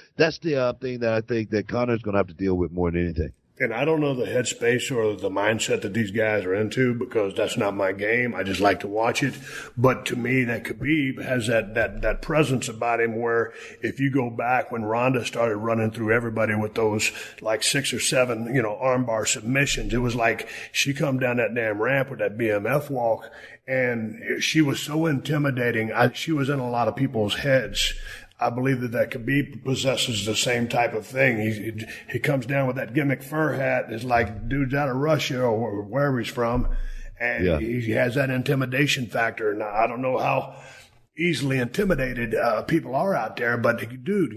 thing that I think that Conor's going to have to deal with more than anything. And I don't know the headspace or the mindset that these guys are into, because that's not my game. I just like to watch it. But to me, that Khabib has that presence about him where if you go back when Ronda started running through everybody with those like 6 or 7, armbar submissions, it was like she come down that damn ramp with that BMF walk, and she was so intimidating. She was in a lot of people's heads. I believe that Khabib possesses the same type of thing. He comes down with that gimmick fur hat. It's like dude's out of Russia or wherever he's from. And he has that intimidation factor. Now, I don't know how easily intimidated people are out there, but dude,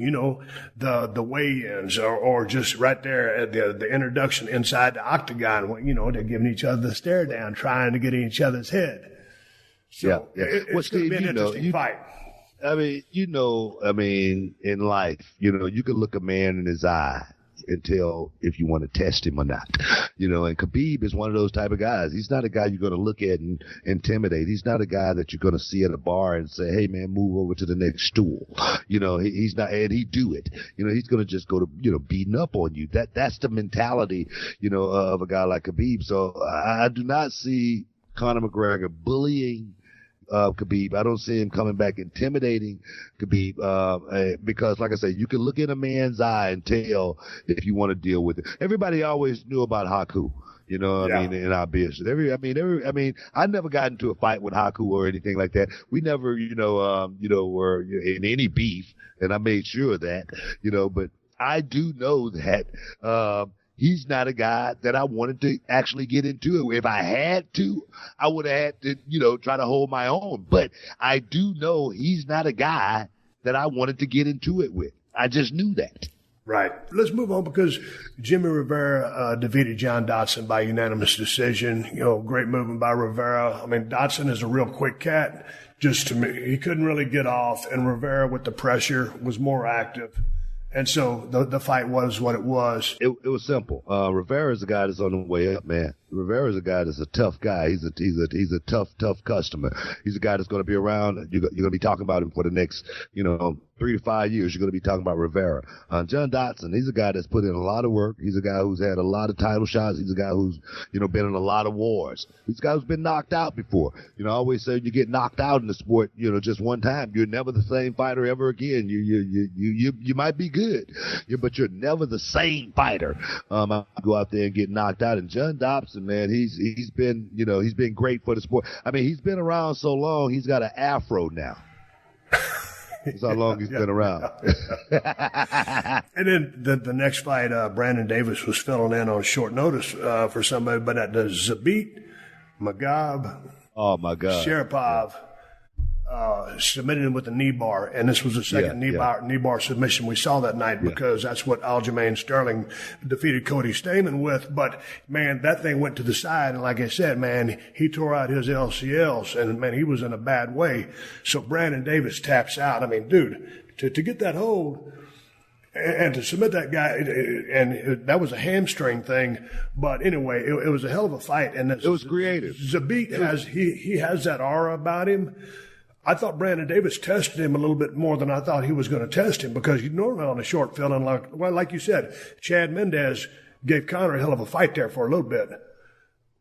the weigh-ins or just right there at the introduction inside the octagon, they're giving each other the stare down, trying to get in each other's head. So it's going to be an interesting fight. I mean, in life, you can look a man in his eye and tell if you want to test him or not. And Khabib is one of those type of guys. He's not a guy you're going to look at and intimidate. He's not a guy that you're going to see at a bar and say, hey, man, move over to the next stool. He's not, and he do it. He's going to just go to, beating up on you. That's the mentality, of a guy like Khabib. So I do not see Conor McGregor bullying Khabib. I don't see him coming back intimidating Khabib because, like I say, you can look in a man's eye and tell if you want to deal with it. Everybody always knew about Haku. I mean, in our business. I never got into a fight with Haku or anything like that. We never, were in any beef, and I made sure of that, but I do know that he's not a guy that I wanted to actually get into it. If I had to, I would have had to, try to hold my own. But I do know he's not a guy that I wanted to get into it with. I just knew that. Right. Let's move on because Jimmy Rivera defeated John Dodson by unanimous decision. Great movement by Rivera. I mean, Dodson is a real quick cat. Just to me, he couldn't really get off, and Rivera with the pressure was more active. And so the fight was what it was. It was simple. Rivera is a guy that's on the way up, man. Rivera is a guy that's a tough guy. He's a tough customer. He's a guy that's going to be around. You're going to be talking about him for the next, 3 to 5 years. You're going to be talking about Rivera. John Dodson, he's a guy that's put in a lot of work. He's a guy who's had a lot of title shots. He's a guy who's, been in a lot of wars. He's a guy who's been knocked out before. I always say you get knocked out in the sport, just one time. You're never the same fighter ever again. You might be good, but you're never the same fighter. I go out there and get knocked out. And John Dodson, man, he's been great for the sport. I mean, he's been around so long. He's got an afro now. That's how long he's been around. And then the next fight, Brandon Davis was filling in on short notice for somebody, but at the Zabit Magab, oh my God, Sharapov submitted him with a knee bar, and this was the second knee bar submission we saw that night because that's what Aljamain Sterling defeated Cody Stamann with. But man, that thing went to the side, and like I said, man, he tore out his LCLs, and man, he was in a bad way. So Brandon Davis taps out. I mean, dude, to get that hold and to submit that guy, and that was a hamstring thing. But anyway, it was a hell of a fight, and it was creative. Zabit he has that aura about him. I thought Brandon Davis tested him a little bit more than I thought he was going to test him because you normally on a short field, and like you said, Chad Mendez gave Conor a hell of a fight there for a little bit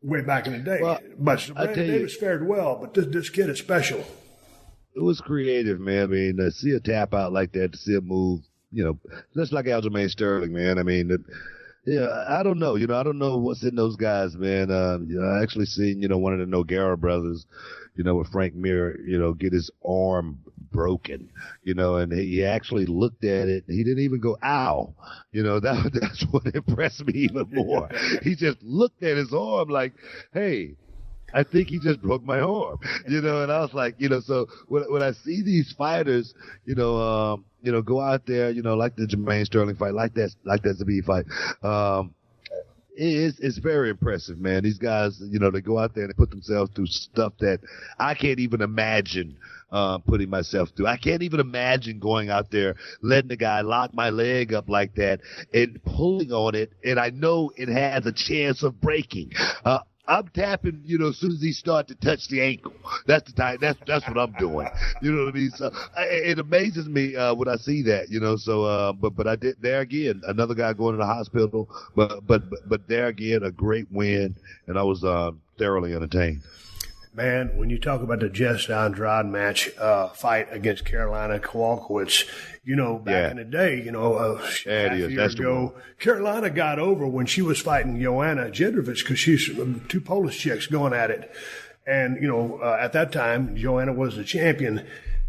way back in the day. Well, but Brandon Davis fared well, but this kid is special. It was creative, man. I mean, to see a tap out like that, to see a move, just like Aljamain Sterling, man. I mean, I don't know. I don't know what's in those guys, man. I actually seen, one of the Nogueira brothers, with Frank Mir, get his arm broken, and he actually looked at it. He didn't even go, ow. That's what impressed me even more. He just looked at his arm like, hey, I think he just broke my arm, and I was like, so when I see these fighters, go out there, like the Jermaine Sterling fight, like that Zabit fight, it's very impressive, man. These guys, they go out there and they put themselves through stuff that I can't even imagine putting myself through. I can't even imagine going out there, letting the guy lock my leg up like that and pulling on it, and I know it has a chance of breaking. I'm tapping, as soon as he start to touch the ankle. That's the time. That's what I'm doing. You know what I mean? So it amazes me when I see that. So but I did there again. Another guy going to the hospital, but there again a great win, and I was thoroughly entertained. Man, when you talk about the Jess Andrade match fight against Carolina Kowalkiewicz, back in the day, half a year ago, Carolina got over when she was fighting Joanna Jedrzejczyk because she's two Polish chicks going at it. And, at that time, Joanna was the champion,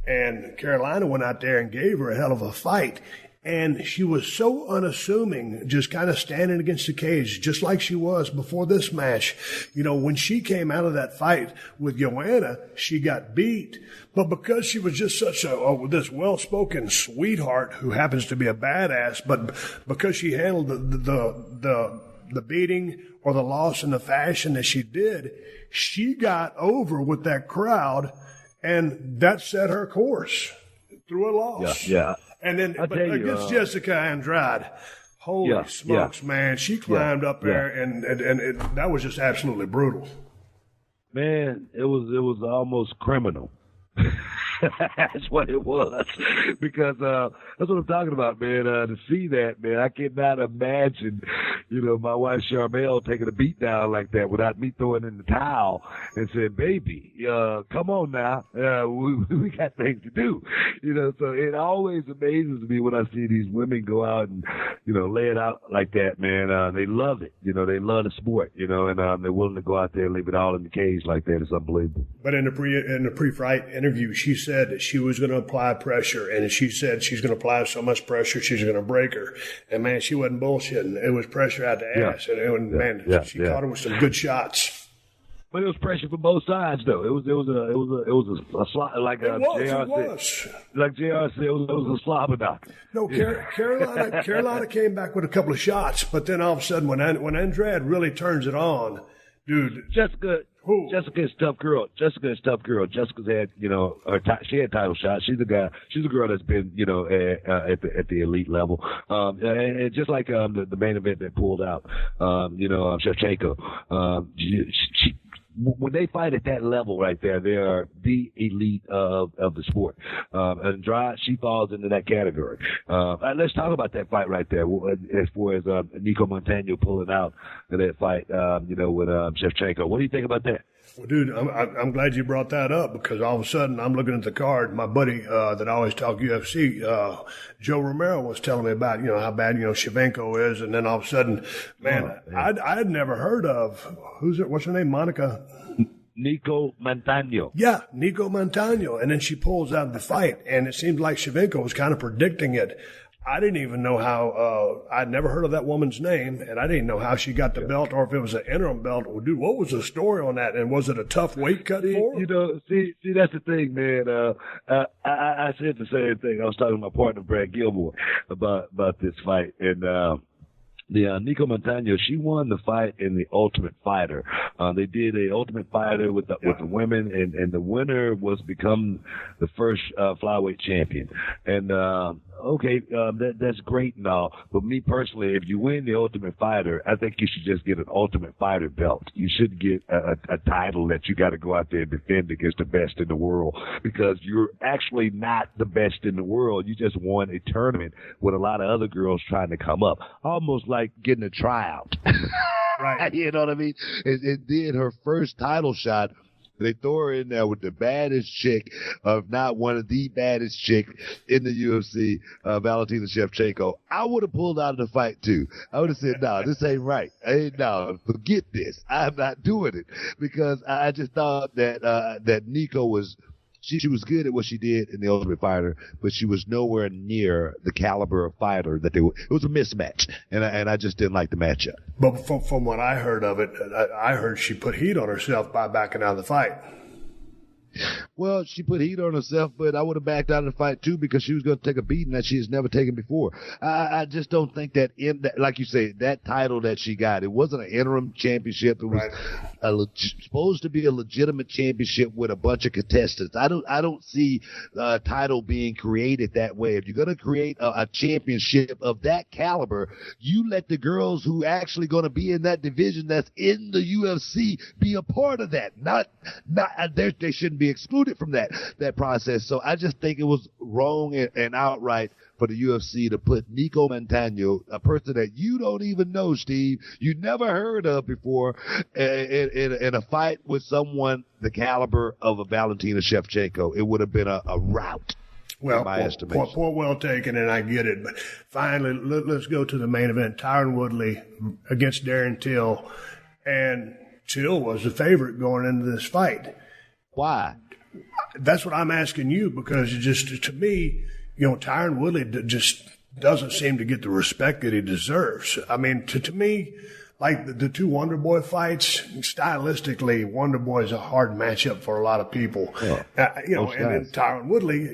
and Carolina went out there and gave her a hell of a fight. And she was so unassuming, just kind of standing against the cage, just like she was before this match. When she came out of that fight with Joanna, she got beat. But because she was just such this well-spoken sweetheart who happens to be a badass, but because she handled the beating or the loss in the fashion that she did, she got over with that crowd, and that set her course through a loss. Yeah. And then against Jessica Andrade, holy smokes, man. She climbed up there, and that was just absolutely brutal. Man, it was almost criminal. That's what it was. Because that's what I'm talking about, man. To see that, man, I cannot imagine, my wife Charmel taking a beat down like that without me throwing in the towel and saying, baby, come on now. We got things to do. So it always amazes me when I see these women go out and, lay it out like that, man. They love it. They love the sport, and they're willing to go out there and leave it all in the cage like that. It's unbelievable. But in the pre-fight interview, she said said that she was going to apply pressure, and she said she's going to apply so much pressure she's going to break her. And man, she wasn't bullshitting. It was pressure out the ass, and she caught her with some good shots. But it was pressure from both sides, though. It was a slot, like JR said. Like JR said, it was a slobber knock. No, Carolina came back with a couple of shots, but then all of a sudden, when Andrade really turns it on, dude. Jessica is tough girl. Jessica's had, she had title shots. She's a girl that's been, at the elite level. And just like the main event that pulled out, Shevchenko. When they fight at that level right there, they are the elite of the sport. Andrade, she falls into that category. Let's talk about that fight right there. As far as Nico Montano pulling out that fight, with Shevchenko. What do you think about that? Well, dude, I'm glad you brought that up, because all of a sudden I'm looking at the card. My buddy that I always talk UFC, Joe Romero, was telling me about how bad Shevchenko is, and then all of a sudden, man, I'd never heard of what's her name, Monica. Nico Montano. Yeah, Nico Montano, and then she pulls out the fight, and it seemed like Shevchenko was kind of predicting it. I didn't even know how, I'd never heard of that woman's name, and I didn't know how she got the belt or if it was an interim belt. Well, dude, what was the story on that? And was it a tough weight cut for her? See, that's the thing, man. I said the same thing. I was talking to my partner, Brad Gilmore, about this fight, and, Nico Montano, she won the fight in the Ultimate Fighter. They did a Ultimate Fighter with the women, and the winner was become the first flyweight champion. And that's great and all, but me personally, if you win the Ultimate Fighter, I think you should just get an Ultimate Fighter belt. You shouldn't get a title that you got to go out there and defend against the best in the world, because you're actually not the best in the world. You just won a tournament with a lot of other girls trying to come up, almost like getting a tryout. Right. You know what I mean? And then her first title shot, they throw her in there with the baddest chick, if not one of the baddest chick in the UFC, Valentina Shevchenko. I would have pulled out of the fight too. I would have said, no, this ain't right. Forget this. I'm not doing it, because I just thought that Nico was. She was good at what she did in the Ultimate Fighter, but she was nowhere near the caliber of fighter that it was a mismatch, and I just didn't like the matchup. But from what I heard of it, I heard she put heat on herself by backing out of the fight. Well, she put heat on herself, but I would have backed out of the fight too, because she was going to take a beating that she has never taken before. I just don't think that like you say, that title that she got, it wasn't an interim championship. It was supposed to be a legitimate championship with a bunch of contestants. I don't see a title being created that way. If you're going to create a championship of that caliber, you let the girls who actually going to be in that division that's in the UFC be a part of that. They shouldn't be excluded from that process. So I just think it was wrong and outright for the UFC to put Nico Montano, a person that you don't even know, Steve, you never heard of before, in a fight with someone the caliber of a Valentina Shevchenko. It would have been a rout. Well, point well taken, and I get it. But finally, let's go to the main event. Tyron Woodley against Darren Till, and Till was the favorite going into this fight. Why? That's what I'm asking you, because it just, to me, Tyron Woodley just doesn't seem to get the respect that he deserves. I mean, to me, like the two Wonder Boy fights, stylistically, Wonder Boy is a hard matchup for a lot of people. Yeah. And then Tyron Woodley,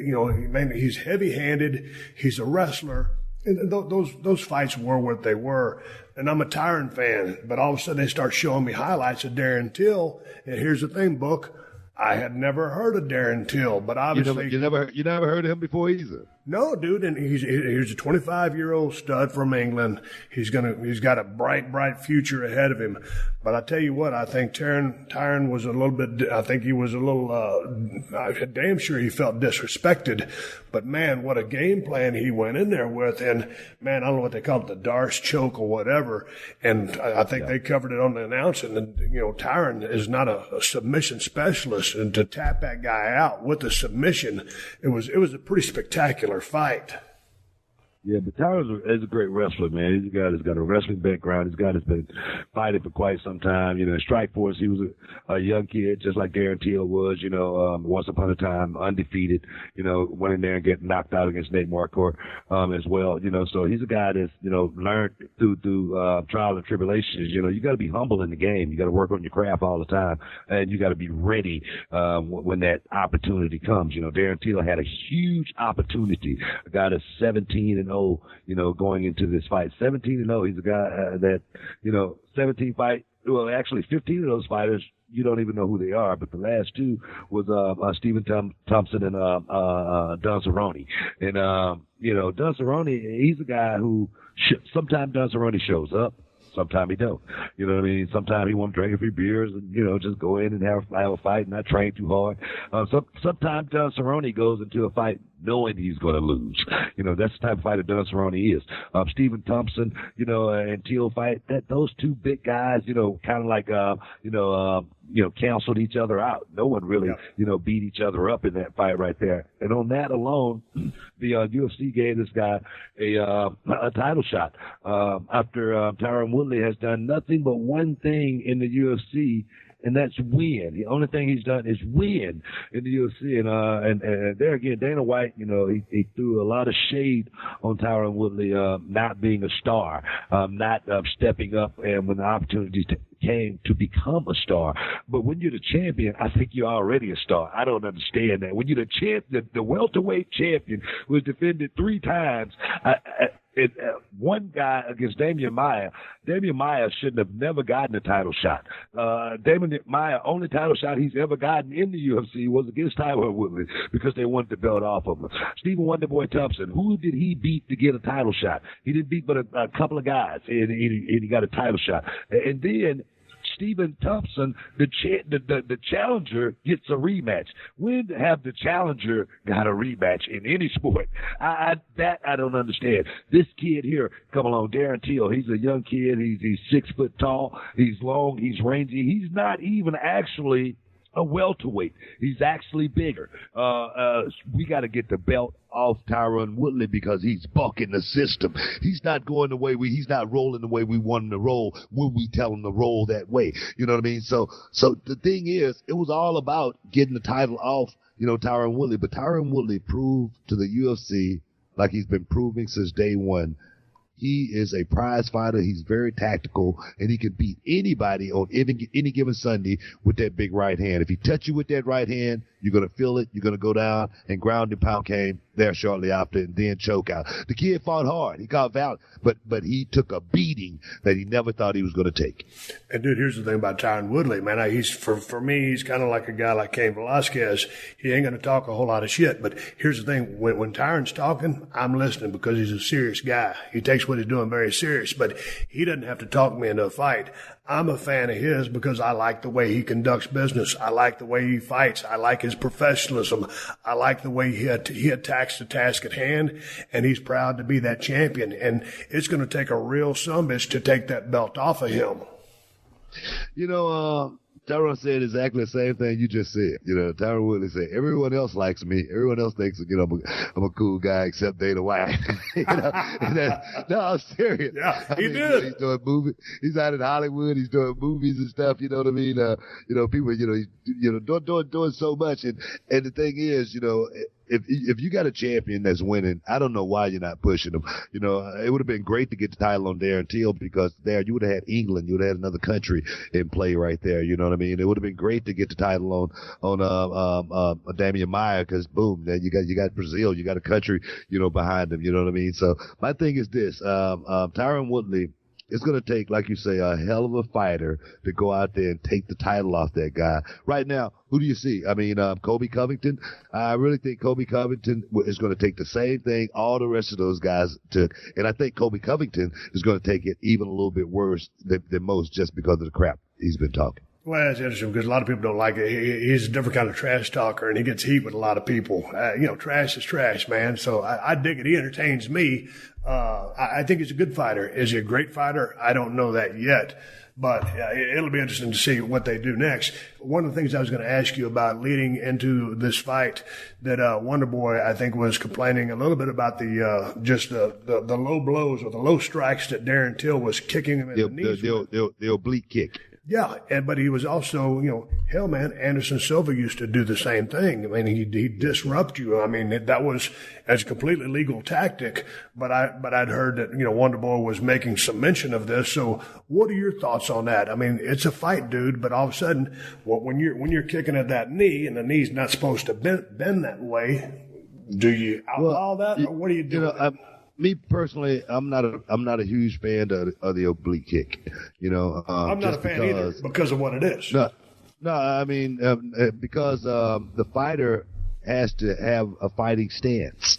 he's heavy-handed, he's a wrestler, and those fights were what they were. And I'm a Tyron fan, but all of a sudden they start showing me highlights of Darren Till, and here's the thing, Book. I had never heard of Darren Till, but obviously you never heard of him before either. No, dude, and he's a 25-year-old stud from England. He's got a bright future ahead of him. But I tell you what, I think Tyron was a little bit. I think he was a little. Damn sure he felt disrespected. But man, what a game plan he went in there with, and man, I don't know what they call it, the Darce choke or whatever. And I think they covered it on the announcing. And Tyron is not a submission specialist, and to tap that guy out with a submission, it was a pretty spectacular fight. Yeah, but Tyron is a great wrestler, man. He's a guy that's got a wrestling background. He's a guy that's been fighting for quite some time. You know, in Strikeforce, he was a young kid, just like Darren Till was, you know, once upon a time, undefeated, you know, went in there and get knocked out against Nate Marquardt as well, you know. So he's a guy that's, you know, learned through trial and tribulations. You know, you got to be humble in the game. You got to work on your craft all the time, and you got to be ready when that opportunity comes. You know, Darren Till had a huge opportunity. A guy that's 17-0, you know, going into this fight. 17-0. He's a guy that, you know, 17 fight. Well, actually, 15 of those fighters, you don't even know who they are, but the last two was Stephen Thompson and Don Cerrone. And, you know, Don Cerrone, he's a guy who sometimes Don Cerrone shows up. Sometimes he don't. You know what I mean? Sometimes he want to drink a few beers and, you know, just go in and have a fight and not train too hard. Sometimes Don Cerrone goes into a fight knowing he's going to lose. You know, that's the type of fighter Don Cerrone is. Stephen Thompson, you know, and Teal fight, those two big guys, you know, kind of like, canceled each other out. No one really, you know, beat each other up in that fight right there. And on that alone, the UFC gave this guy a title shot after Tyron Woodley has done nothing but one thing in the UFC, and that's win. The only thing he's done is win in the UFC. And there again, Dana White, you know, he threw a lot of shade on Tyron Woodley not being a star, not stepping up, and when the opportunity came to become a star. But when you're the champion, I think you're already a star. I don't understand that. When you're the champion, the welterweight champion was defended 3 times. One guy against Damian Maia. Damian Maia shouldn't have never gotten a title shot. Damian Maia, only title shot he's ever gotten in the UFC was against Tyron Woodley because they wanted the belt off of him. Stephen Wonderboy Thompson, who did he beat to get a title shot? He didn't beat but a couple of guys, and he got a title shot. And then Stephen Thompson, the challenger, gets a rematch. When have the challenger got a rematch in any sport? I don't understand. This kid here, come along, Darren Till, he's a young kid. He's 6 foot tall. He's long. He's rangy. He's not even actually a welterweight. He's actually bigger. We got to get the belt off Tyron Woodley because he's bucking the system. He's not going the way he's not rolling the way we want him to roll when we tell him to roll that way. You know what I mean? So the thing is, it was all about getting the title off, you know, Tyron Woodley. But Tyron Woodley proved to the UFC, like he's been proving since day one, he is a prize fighter. He's very tactical, and he can beat anybody on any given Sunday with that big right hand. If he touch you with that right hand, you're going to feel it. You're going to go down, and ground and pound came there shortly after, and then choke out. The kid fought hard. He got valiant, but he took a beating that he never thought he was going to take. And, dude, here's the thing about Tyron Woodley, man. He's for me, he's kind of like a guy like Cain Velasquez. He ain't going to talk a whole lot of shit, but here's the thing. When Tyron's talking, I'm listening because he's a serious guy. He takes what he's doing very serious, but he doesn't have to talk me into a fight. I'm a fan of his because I like the way he conducts business. I like the way he fights. I like his professionalism. I like the way he attacks the task at hand, and he's proud to be that champion. And it's going to take a real sumbitch to take that belt off of him. You know, Tyron said exactly the same thing you just said. You know, Tyron Woodley said, everyone else likes me. Everyone else thinks, you know, I'm a cool guy except Dana White. You know, no, I'm serious. Yeah, he did. He's doing movies. He's out in Hollywood. He's doing movies and stuff. You know what I mean? You know, people, doing so much. And the thing is, you know, if you got a champion that's winning, I don't know why you're not pushing him. You know, it would have been great to get the title on Darren Till because there you would have had England, you would have had another country in play right there. You know what I mean? It would have been great to get the title on Damian Maia because boom, then you got Brazil, you got a country, you know, behind him. You know what I mean? So my thing is this: Tyron Woodley. It's going to take, like you say, a hell of a fighter to go out there and take the title off that guy. Right now, who do you see? I mean, Colby Covington. I really think Colby Covington is going to take the same thing all the rest of those guys took. And I think Colby Covington is going to take it even a little bit worse than most just because of the crap he's been talking. Well, that's interesting because a lot of people don't like it. He's a different kind of trash talker, and he gets heat with a lot of people. Trash is trash, man. So I dig it. He entertains me. I think he's a good fighter. Is he a great fighter? I don't know that yet. But it'll be interesting to see what they do next. One of the things I was going to ask you about leading into this fight, that Wonder Boy, I think, was complaining a little bit about the low blows or the low strikes that Darren Till was kicking him in the knees. The oblique kick. Yeah, but he was also, hell, man, Anderson Silva used to do the same thing. I mean, he'd disrupt you. I mean, that was as a completely legal tactic, but I'd heard that, Wonder Boy was making some mention of this. So what are your thoughts on that? I mean, it's a fight, dude, but all of a sudden, when you're kicking at that knee and the knee's not supposed to bend that way, do you outlaw that, or what do you do? Me personally, I'm not a huge fan of the oblique kick. I'm not a fan either because of what it is. No, I mean because the fighter has to have a fighting stance.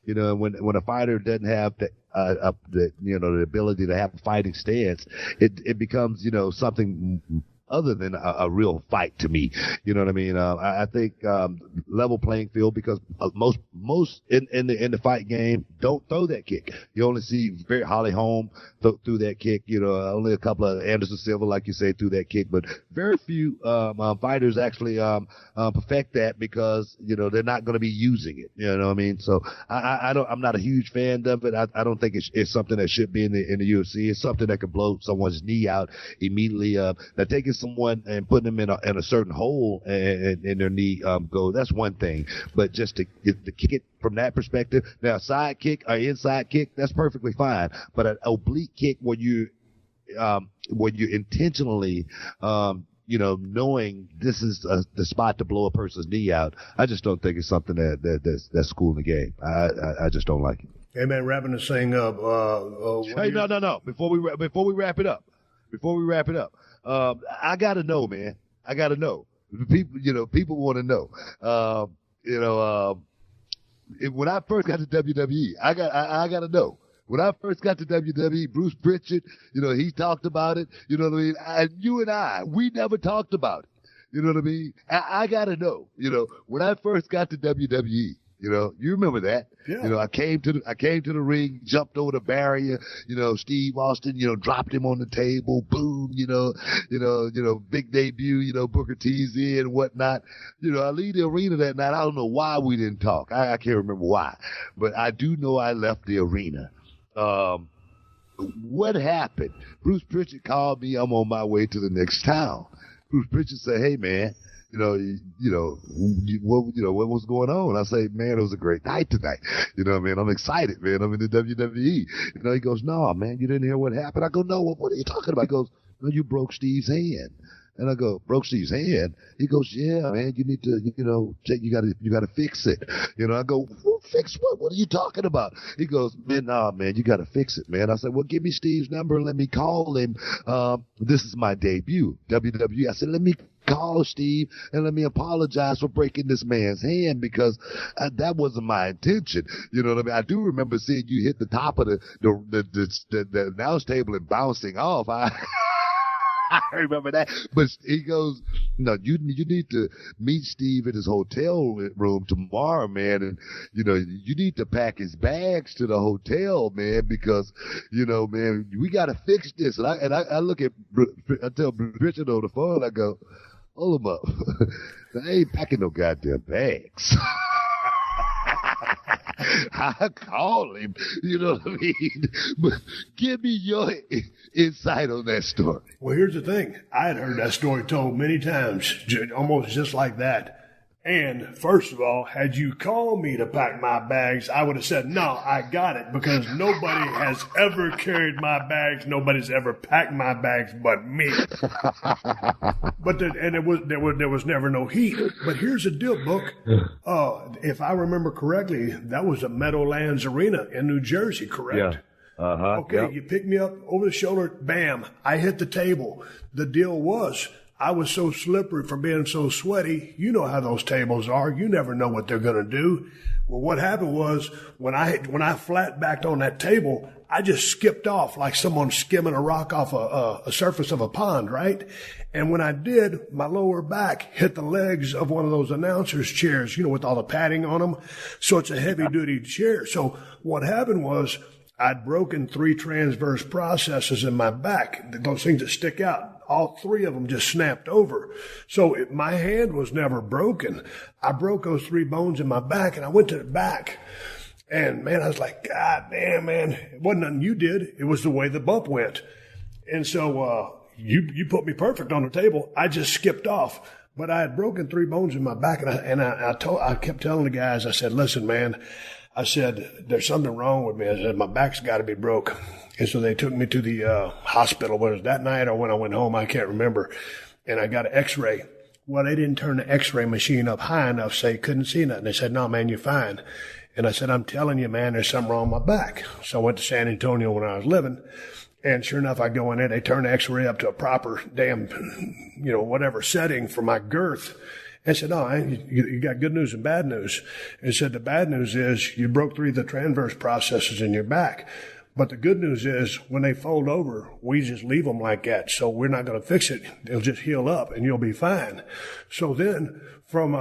When a fighter doesn't have the ability to have a fighting stance, it becomes something other than a real fight to me. You know what I mean? I think level playing field, because most in the fight game don't throw that kick. You only see very Holly Holm threw that kick. Only a couple of Anderson Silva, like you say, threw that kick, but very few fighters actually perfect that, because they're not going to be using it. You know what I mean? So I'm not a huge fan of it. I don't think it's something that should be in the UFC. It's something that could blow someone's knee out immediately. Now taking someone and putting them in a certain hole in their knee go, that's one thing, but just to kick it from that perspective. Now, side kick or inside kick, that's perfectly fine, but an oblique kick when you intentionally knowing this is the spot to blow a person's knee out, I just don't think it's something that's cool in the game. I just don't like it. Hey man, wrapping this thing up. Hey, no. Before we wrap it up, I gotta know, man. I gotta know. People want to know. When I first got to WWE, I gotta know. When I first got to WWE, Bruce Pritchard, he talked about it. You know what I mean? And you and we never talked about it. You know what I mean? I gotta know. When I first got to WWE. You remember that? Yeah. I came to the ring, jumped over the barrier. Steve Austin, dropped him on the table. Boom. Big debut. Booker T's in and whatnot. I leave the arena that night. I don't know why we didn't talk. I can't remember why, but I do know I left the arena. What happened? Bruce Pritchard called me. I'm on my way to the next town. Bruce Pritchard said, "Hey man, what was going on?" I say, "Man, it was a great night tonight. I'm excited, man. I'm in the WWE." He goes, "No, man, you didn't hear what happened." I go, "No, what are you talking about?" He goes, "No, you broke Steve's hand." And I go, "Broke Steve's hand?" He goes, "Yeah, man, you need to, you got to fix it." I go, "Well, fix what? What are you talking about?" He goes, "Man, nah, man, you got to fix it, man." I said, "Well, give me Steve's number and let me call him. This is my debut, WWE." I said, "Let me call Steve and let me apologize for breaking this man's hand, because that wasn't my intention." You know what I mean? I do remember seeing you hit the top of the announce table and bouncing off. I remember that. But he goes, "No, you need to meet Steve in his hotel room tomorrow, man. And, you need to pack his bags to the hotel, man, because, man, we got to fix this." And I look at, I tell Richard on the phone, I go, "Hold him up. I ain't packing no goddamn bags." I call him, you know what I mean? But give me your insight on that story. Well, here's the thing. I had heard that story told many times, almost just like that. And first of all, had you called me to pack my bags, I would have said, "No, I got it," because nobody has ever carried my bags. Nobody's ever packed my bags but me. But there was never no heat. But here's the deal, Book. If I remember correctly, that was at Meadowlands Arena in New Jersey, correct? Yeah. Okay, yep. You picked me up over the shoulder, bam, I hit the table. The deal was, I was so slippery from being so sweaty. You know how those tables are. You never know what they're going to do. Well, what happened was when I flat backed on that table, I just skipped off like someone skimming a rock off a surface of a pond, right? And when I did, my lower back hit the legs of one of those announcers' chairs, with all the padding on them. So it's a heavy duty chair. So what happened was I'd broken 3 transverse processes in my back, those things that stick out. All 3 of them just snapped over. So my hand was never broken. I broke those 3 bones in my back, and I went to the back. And, man, I was like, God damn, man. It wasn't nothing you did. It was the way the bump went. And so you put me perfect on the table. I just skipped off. But I had broken 3 bones in my back, and I kept telling the guys, I said, listen, man, I said, there's something wrong with me. I said, my back's got to be broke. And so they took me to the hospital, whether it was that night or when I went home, I can't remember. And I got an x-ray. Well, they didn't turn the x-ray machine up high enough so they couldn't see nothing. They said, no, man, you're fine. And I said, I'm telling you, man, there's something wrong with my back. So I went to San Antonio when I was living. And sure enough, I go in there, they turn the x-ray up to a proper damn, whatever setting for my girth. I said, no, you got good news and bad news. And said, the bad news is you broke 3 of the transverse processes in your back. But the good news is when they fold over, we just leave them like that. So we're not going to fix it. They'll just heal up and you'll be fine. So then from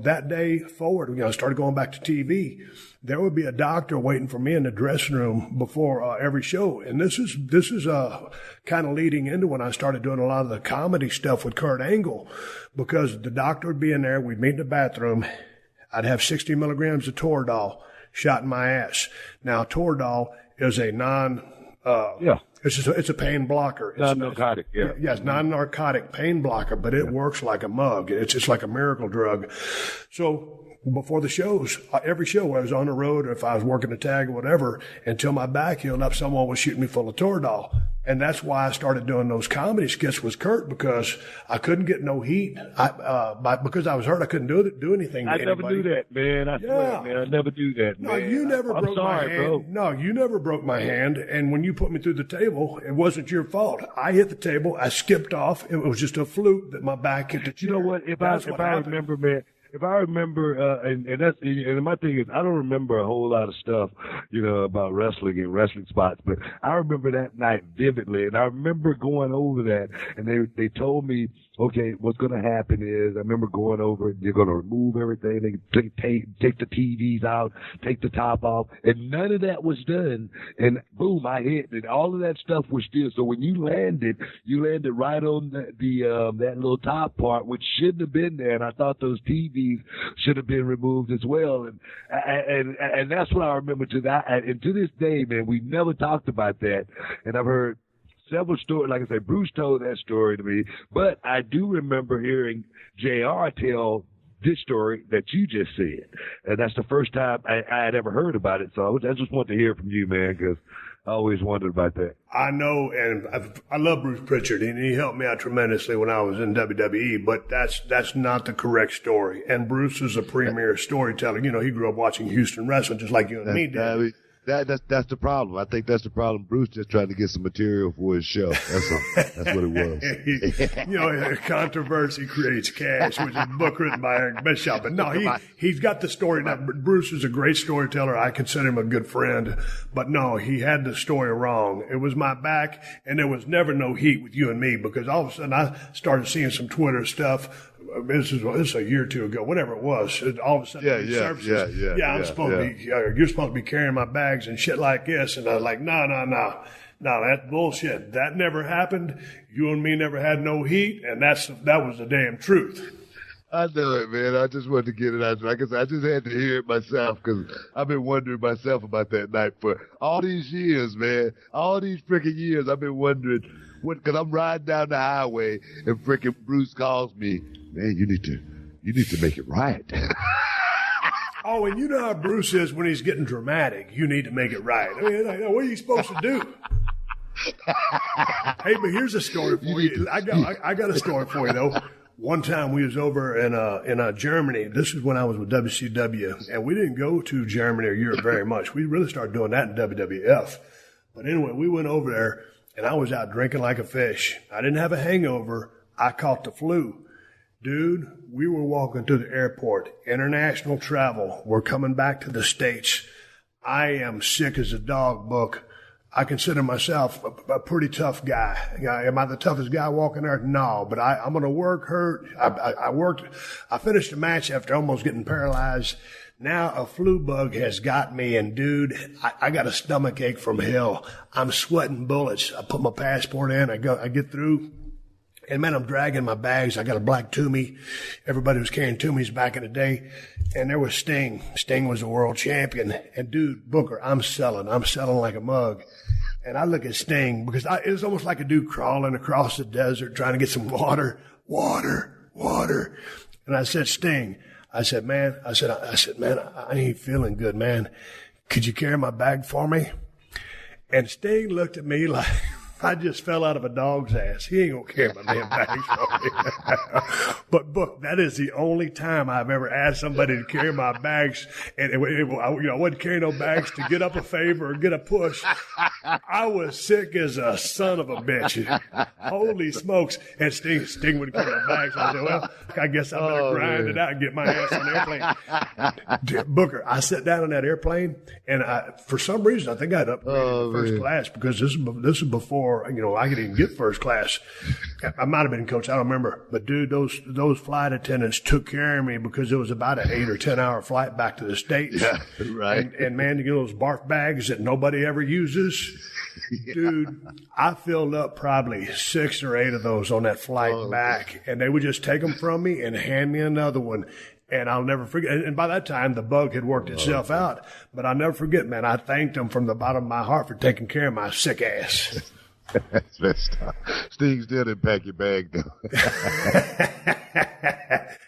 that day forward, I started going back to TV. There would be a doctor waiting for me in the dressing room before every show. And this is kind of leading into when I started doing a lot of the comedy stuff with Kurt Angle, because the doctor would be in there. We'd meet in the bathroom. I'd have 60 milligrams of Toradol shot in my ass. Now, Toradol is a it's a pain blocker. It's non-narcotic, yeah. Yeah, it's non-narcotic pain blocker, but it works like a mug. It's like a miracle drug. So before the shows, every show I was on the road, or if I was working a tag or whatever, until my back healed up, someone was shooting me full of Toradol. And that's why I started doing those comedy skits with Kurt, because I couldn't get no heat. Because I was hurt, I couldn't do anything to anybody. I never do that, man. I swear, man. I never do that, man. No, you never broke my hand. Bro. No, you never broke my hand. And when you put me through the table, it wasn't your fault. I hit the table. I skipped off. It was just a fluke that my back hit the chair. You know what? If I remember, man. If I remember, and my thing is, I don't remember a whole lot of stuff, about wrestling and wrestling spots, but I remember that night vividly, and I remember going over that, and they told me, okay, what's going to happen is, I remember going over it, they're going to remove everything, they take the TVs out, take the top off, and none of that was done, and boom, I hit, and all of that stuff was still, so when you landed right on that little top part, which shouldn't have been there, and I thought those TVs should have been removed as well, and that's what I remember to that. And to this day, man, we never talked about that. And I've heard several stories. Like I said, Bruce told that story to me, but I do remember hearing JR tell this story that you just said, and that's the first time I had ever heard about it. So I just want to hear from you, man, because I always wondered about that. I know, and I love Bruce Pritchard, and he helped me out tremendously when I was in WWE, but that's not the correct story. And Bruce is a premier storyteller. He grew up watching Houston wrestling just like you and me did. That's the problem. I think that's the problem. Bruce just trying to get some material for his show. That's all. That's what it was. Controversy creates cash, which is a book written by Eric Bischoff. But no, he's got the story. Now, Bruce is a great storyteller. I consider him a good friend. But no, he had the story wrong. It was my back, and there was never no heat with you and me, because all of a sudden I started seeing some Twitter stuff. This is a year or two ago, whatever it was. All of a sudden, you're supposed to be carrying my bags and shit like this. And I was like, no, that's bullshit. That never happened. You and me never had no heat, and that was the damn truth. I know it, man. I just wanted to get it out. Like I said, I just had to hear it myself, because I've been wondering myself about that night for all these years, man. All these freaking years, I've been wondering because I'm riding down the highway and freaking Bruce calls me, man, you need to make it right. Oh, and you know how Bruce is when he's getting dramatic. You need to make it right. I mean, what are you supposed to do? Hey, but here's a story for you. I got a story for you, though. One time we was over in Germany. This is when I was with WCW, and we didn't go to Germany or Europe very much. We really started doing that in WWF. But anyway, we went over there, and I was out drinking like a fish. I didn't have a hangover. I caught the flu. Dude, we were walking through the airport, international travel. We're coming back to the States. I am sick as a dog, Book. I consider myself a pretty tough guy. Am I the toughest guy walking there? No, but I'm going to work hurt. I finished the match after almost getting paralyzed. Now a flu bug has got me, and dude, I got a stomach ache from hell. I'm sweating bullets. I put my passport in. I get through. And man, I'm dragging my bags. I got a black Toomey. Everybody was carrying Toomeys back in the day. And there was Sting. Sting was a world champion. And dude, Booker, I'm selling like a mug. And I look at Sting because it was almost like a dude crawling across the desert trying to get some water. And I said, Sting, I said, man, I ain't feeling good, man. Could you carry my bag for me? And Sting looked at me like I just fell out of a dog's ass. He ain't gonna carry my damn bags for me. But Book, that is the only time I've ever asked somebody to carry my bags, and I wasn't carrying no bags to get up a favor or get a push. I was sick as a son of a bitch. Holy smokes! And Sting would carry my bags. I said, well, I guess I better grind it out and get my ass on the airplane. Booker, I sat down on that airplane, and for some reason, I think I'd upgraded to first class because this is before. I could even get first class. I might have been coach. I don't remember. But dude, those flight attendants took care of me because it was about an 8 or 10 hour flight back to the States. Yeah, right. And man, you get those barf bags that nobody ever uses. Yeah. Dude, I filled up probably 6 or 8 of those on that flight back. And they would just take them from me and hand me another one. And I'll never forget. And by that time, the bug had worked itself out. But I'll never forget, man. I thanked them from the bottom of my heart for taking care of my sick ass. That's messed up. Sting still didn't pack your bag, though.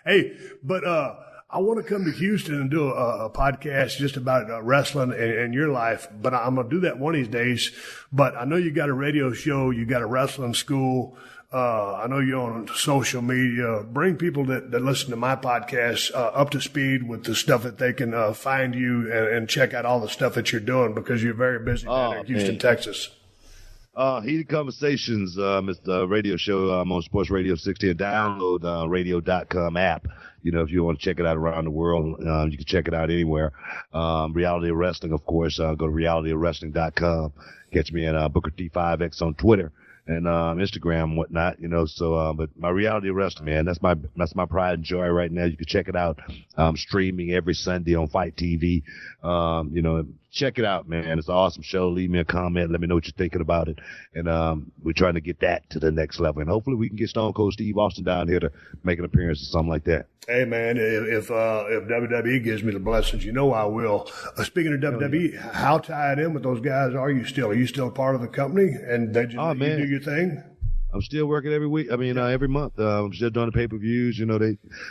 Hey, but I want to come to Houston and do a podcast just about wrestling and your life. But I'm going to do that one of these days. But I know you got a radio show. You got a wrestling school. I know you're on social media. Bring people that listen to my podcast up to speed with the stuff that they can find you and check out all the stuff that you're doing because you're very busy down there in Houston, Texas. Heated Conversations, Mr. Radio show on Sports Radio 60 and download radio.com app. If you want to check it out around the world, you can check it out anywhere. Reality of Wrestling, of course, go to realityofwrestling.com. Catch me at Booker T5X on Twitter and Instagram and whatnot, but my Reality of Wrestling, man, that's my pride and joy right now. You can check it out. Streaming every Sunday on Fight TV. Check it out, man. It's an awesome show. Leave me a comment. Let me know what you're thinking about it. And we're trying to get that to the next level. And hopefully we can get Stone Cold Steve Austin down here to make an appearance or something like that. Hey, man, if WWE gives me the blessings, I will. Speaking of WWE, how tied in with those guys are you still? Are you still part of the company? And they just let you do your thing? I'm still working every week. Every month. I'm still doing the pay-per-views.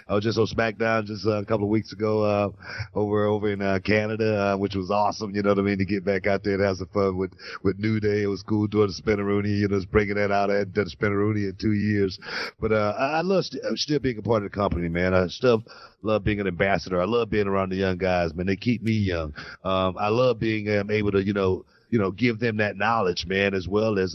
I was just on SmackDown just a couple of weeks ago over in Canada, which was awesome. You know what I mean? To get back out there and have some fun with New Day. It was cool doing the Spinneroonie. Just breaking that out. I hadn't done the Spinneroonie in 2 years. But I love still being a part of the company, man. I still love being an ambassador. I love being around the young guys, man. They keep me young. I love being able to, give them that knowledge, man, as well as,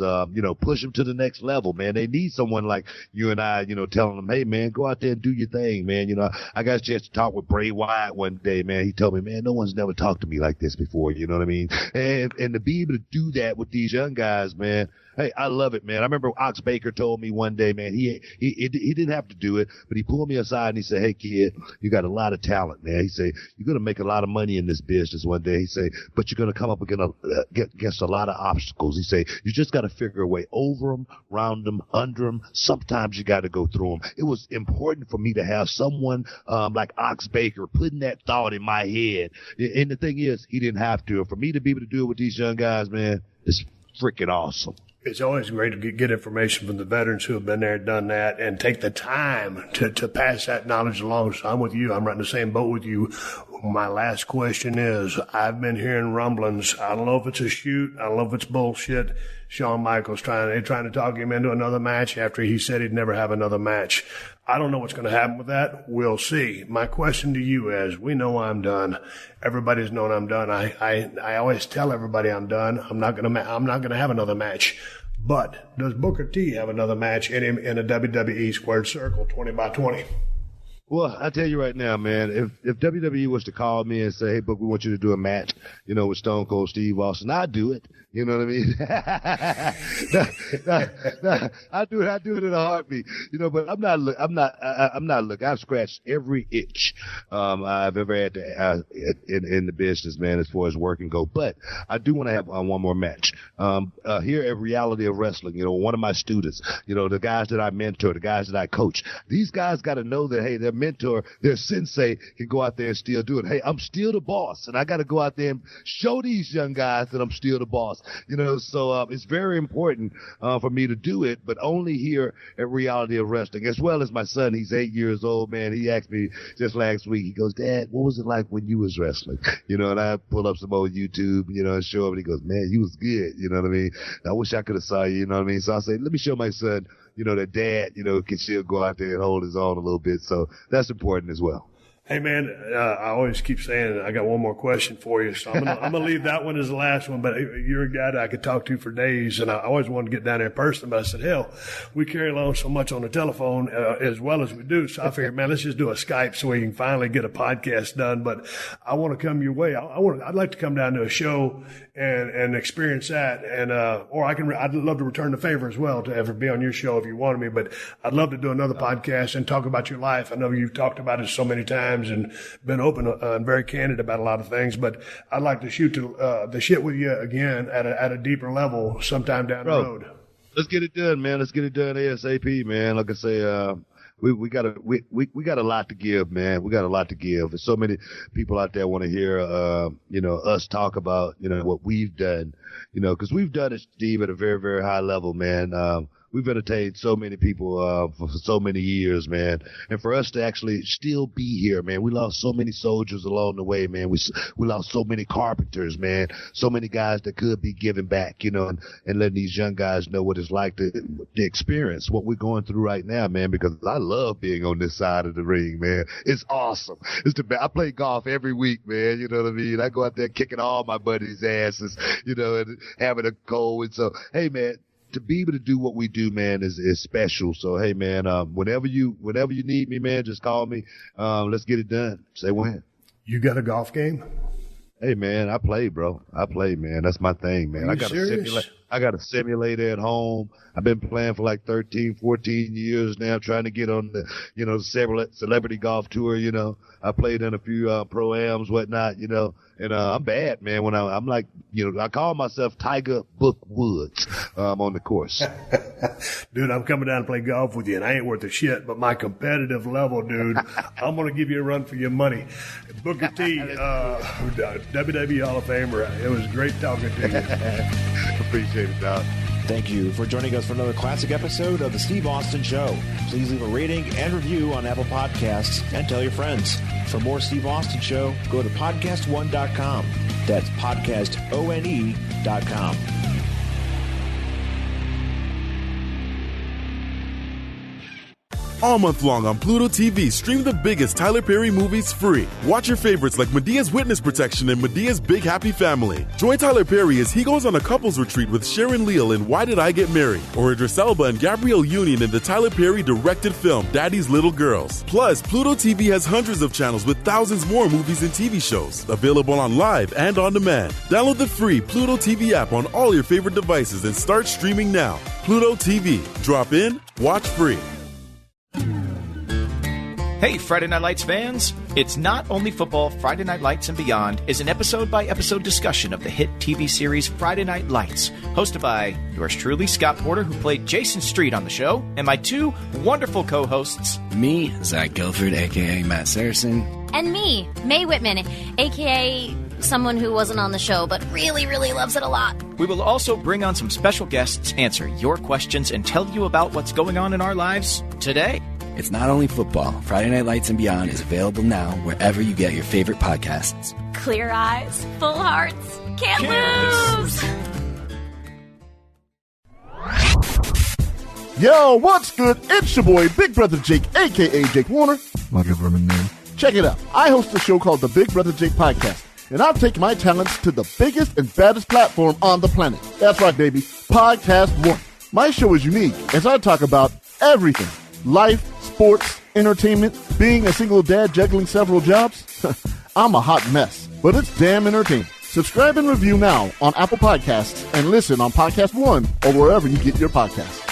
push them to the next level, man. They need someone like you and I, telling them, hey, man, go out there and do your thing, man. I got a chance to talk with Bray Wyatt one day, man. He told me, man, no one's never talked to me like this before, you know what I mean? And to be able to do that with these young guys, man, hey, I love it, man. I remember Ox Baker told me one day, man, he didn't have to do it, but he pulled me aside and he said, hey, kid, you got a lot of talent, man. He said, you're going to make a lot of money in this business one day. He said, but you're going to come up against a lot of obstacles. He said, you just got to figure a way over them, round them, under them. Sometimes you got to go through them. It was important for me to have someone like Ox Baker putting that thought in my head. And the thing is, he didn't have to. And for me to be able to do it with these young guys, man, it's freaking awesome. It's always great to get information from the veterans who have been there and done that and take the time to pass that knowledge along. So I'm with you. I'm right in the same boat with you. My last question is, I've been hearing rumblings. I don't know if it's a shoot. I don't know if it's bullshit. Shawn Michaels trying to talk him into another match after he said he'd never have another match. I don't know what's going to happen with that. We'll see. My question to you is, we know I'm done. Everybody's known I'm done. I always tell everybody I'm done. I'm not going to have another match. But does Booker T have another match in him in a WWE Squared Circle 20x20? Well, I tell you right now, man, if WWE was to call me and say, hey, Book, we want you to do a match, with Stone Cold Steve Austin, I'd do it. You know what I mean? I do it in a heartbeat. But I'm not looking. I've scratched every itch I've ever had to in the business, man, as far as work and go. But I do want to have one more match. Here at Reality of Wrestling, one of my students, the guys that I mentor, the guys that I coach, these guys got to know that, hey, their mentor, their sensei can go out there and still do it. Hey, I'm still the boss, and I got to go out there and show these young guys that I'm still the boss. So it's very important for me to do it, but only here at Reality of Wrestling, as well as my son. He's 8 years old, man. He asked me just last week, he goes, Dad, what was it like when you was wrestling? And I pull up some old YouTube, and show him, and he goes, man, you was good. You know what I mean? I wish I could have saw you, you know what I mean? So I say, let me show my son, that Dad, can still go out there and hold his own a little bit. So that's important as well. Hey, man, I always keep saying I got one more question for you, so I'm gonna leave that one as the last one, but you're a guy that I could talk to for days, and I always wanted to get down there in person, but I said, hell, we carry along so much on the telephone as well as we do, so I figured, man, let's just do a Skype so we can finally get a podcast done, but I want to come your way. I'd like to come down to a show and experience that, and or I'd love to return the favor as well to ever be on your show if you wanted me, but I'd love to do another podcast and talk about your life. I know you've talked about it so many times and been open and very candid about a lot of things, but I'd like to shoot the shit with you again at a deeper level sometime down the road. Let's get it done, man. Let's get it done ASAP, man. Like I say, we got a lot to give, man. We got a lot to give. There's so many people out there want to hear, us talk about, what we've done, because we've done it, Steve, at a very, very high level, man. We've entertained so many people for so many years, man. And for us to actually still be here, man, we lost so many soldiers along the way, man. We lost so many carpenters, man. So many guys that could be giving back, and letting these young guys know what it's like to experience what we're going through right now, man, because I love being on this side of the ring, man. It's awesome. I play golf every week, man. You know what I mean? I go out there kicking all my buddies' asses, and having a cold. And so, hey, man, to be able to do what we do, man, is special. So, hey, man, whenever you need me, man, just call me. Let's get it done. Say when. You got a golf game? Hey, man, I play, bro. I play, man. That's my thing, man. I got a simulator at home. I've been playing for like 13, 14 years now, trying to get on the, celebrity golf tour, I played in a few pro-ams, whatnot, and I'm bad, man. When I'm like, I call myself Tiger Book Woods on the course. Dude, I'm coming down to play golf with you, and I ain't worth a shit, but my competitive level, dude, I'm going to give you a run for your money. Booker T, WWE Hall of Famer, it was great talking to you. Appreciate it, Doc. Thank you for joining us for another classic episode of The Steve Austin Show. Please leave a rating and review on Apple Podcasts and tell your friends. For more Steve Austin Show, go to PodcastOne.com. That's PodcastOne.com. All month long on Pluto TV, stream the biggest Tyler Perry movies free. Watch your favorites like Medea's Witness Protection and Medea's Big Happy Family. Join Tyler Perry as he goes on a couples retreat with Sharon Leal in Why Did I Get Married? Or Idris Elba and Gabrielle Union in the Tyler Perry directed film Daddy's Little Girls. Plus, Pluto TV has hundreds of channels with thousands more movies and TV shows. Available on live and on demand. Download the free Pluto TV app on all your favorite devices and start streaming now. Pluto TV. Drop in, watch free. Hey, Friday Night Lights fans! It's Not Only Football, Friday Night Lights and Beyond is an episode-by-episode discussion of the hit TV series Friday Night Lights, hosted by yours truly, Scott Porter, who played Jason Street on the show, and my two wonderful co-hosts. Me, Zach Guilford, a.k.a. Matt Saracen. And me, May Whitman, a.k.a. someone who wasn't on the show but really, really loves it a lot. We will also bring on some special guests, answer your questions, and tell you about what's going on in our lives today. It's Not Only Football. Friday Night Lights and Beyond is available now wherever you get your favorite podcasts. Clear eyes, full hearts, can't lose! Yo, what's good? It's your boy, Big Brother Jake, a.k.a. Jake Warner. My government name. Check it out. I host a show called the Big Brother Jake Podcast, and I'll take my talents to the biggest and baddest platform on the planet. That's right, baby. Podcast One. My show is unique as I talk about everything. Life, sports, entertainment, being a single dad juggling several jobs. I'm a hot mess, but it's damn entertaining. Subscribe and review now on Apple Podcasts and listen on PodcastOne or wherever you get your podcasts.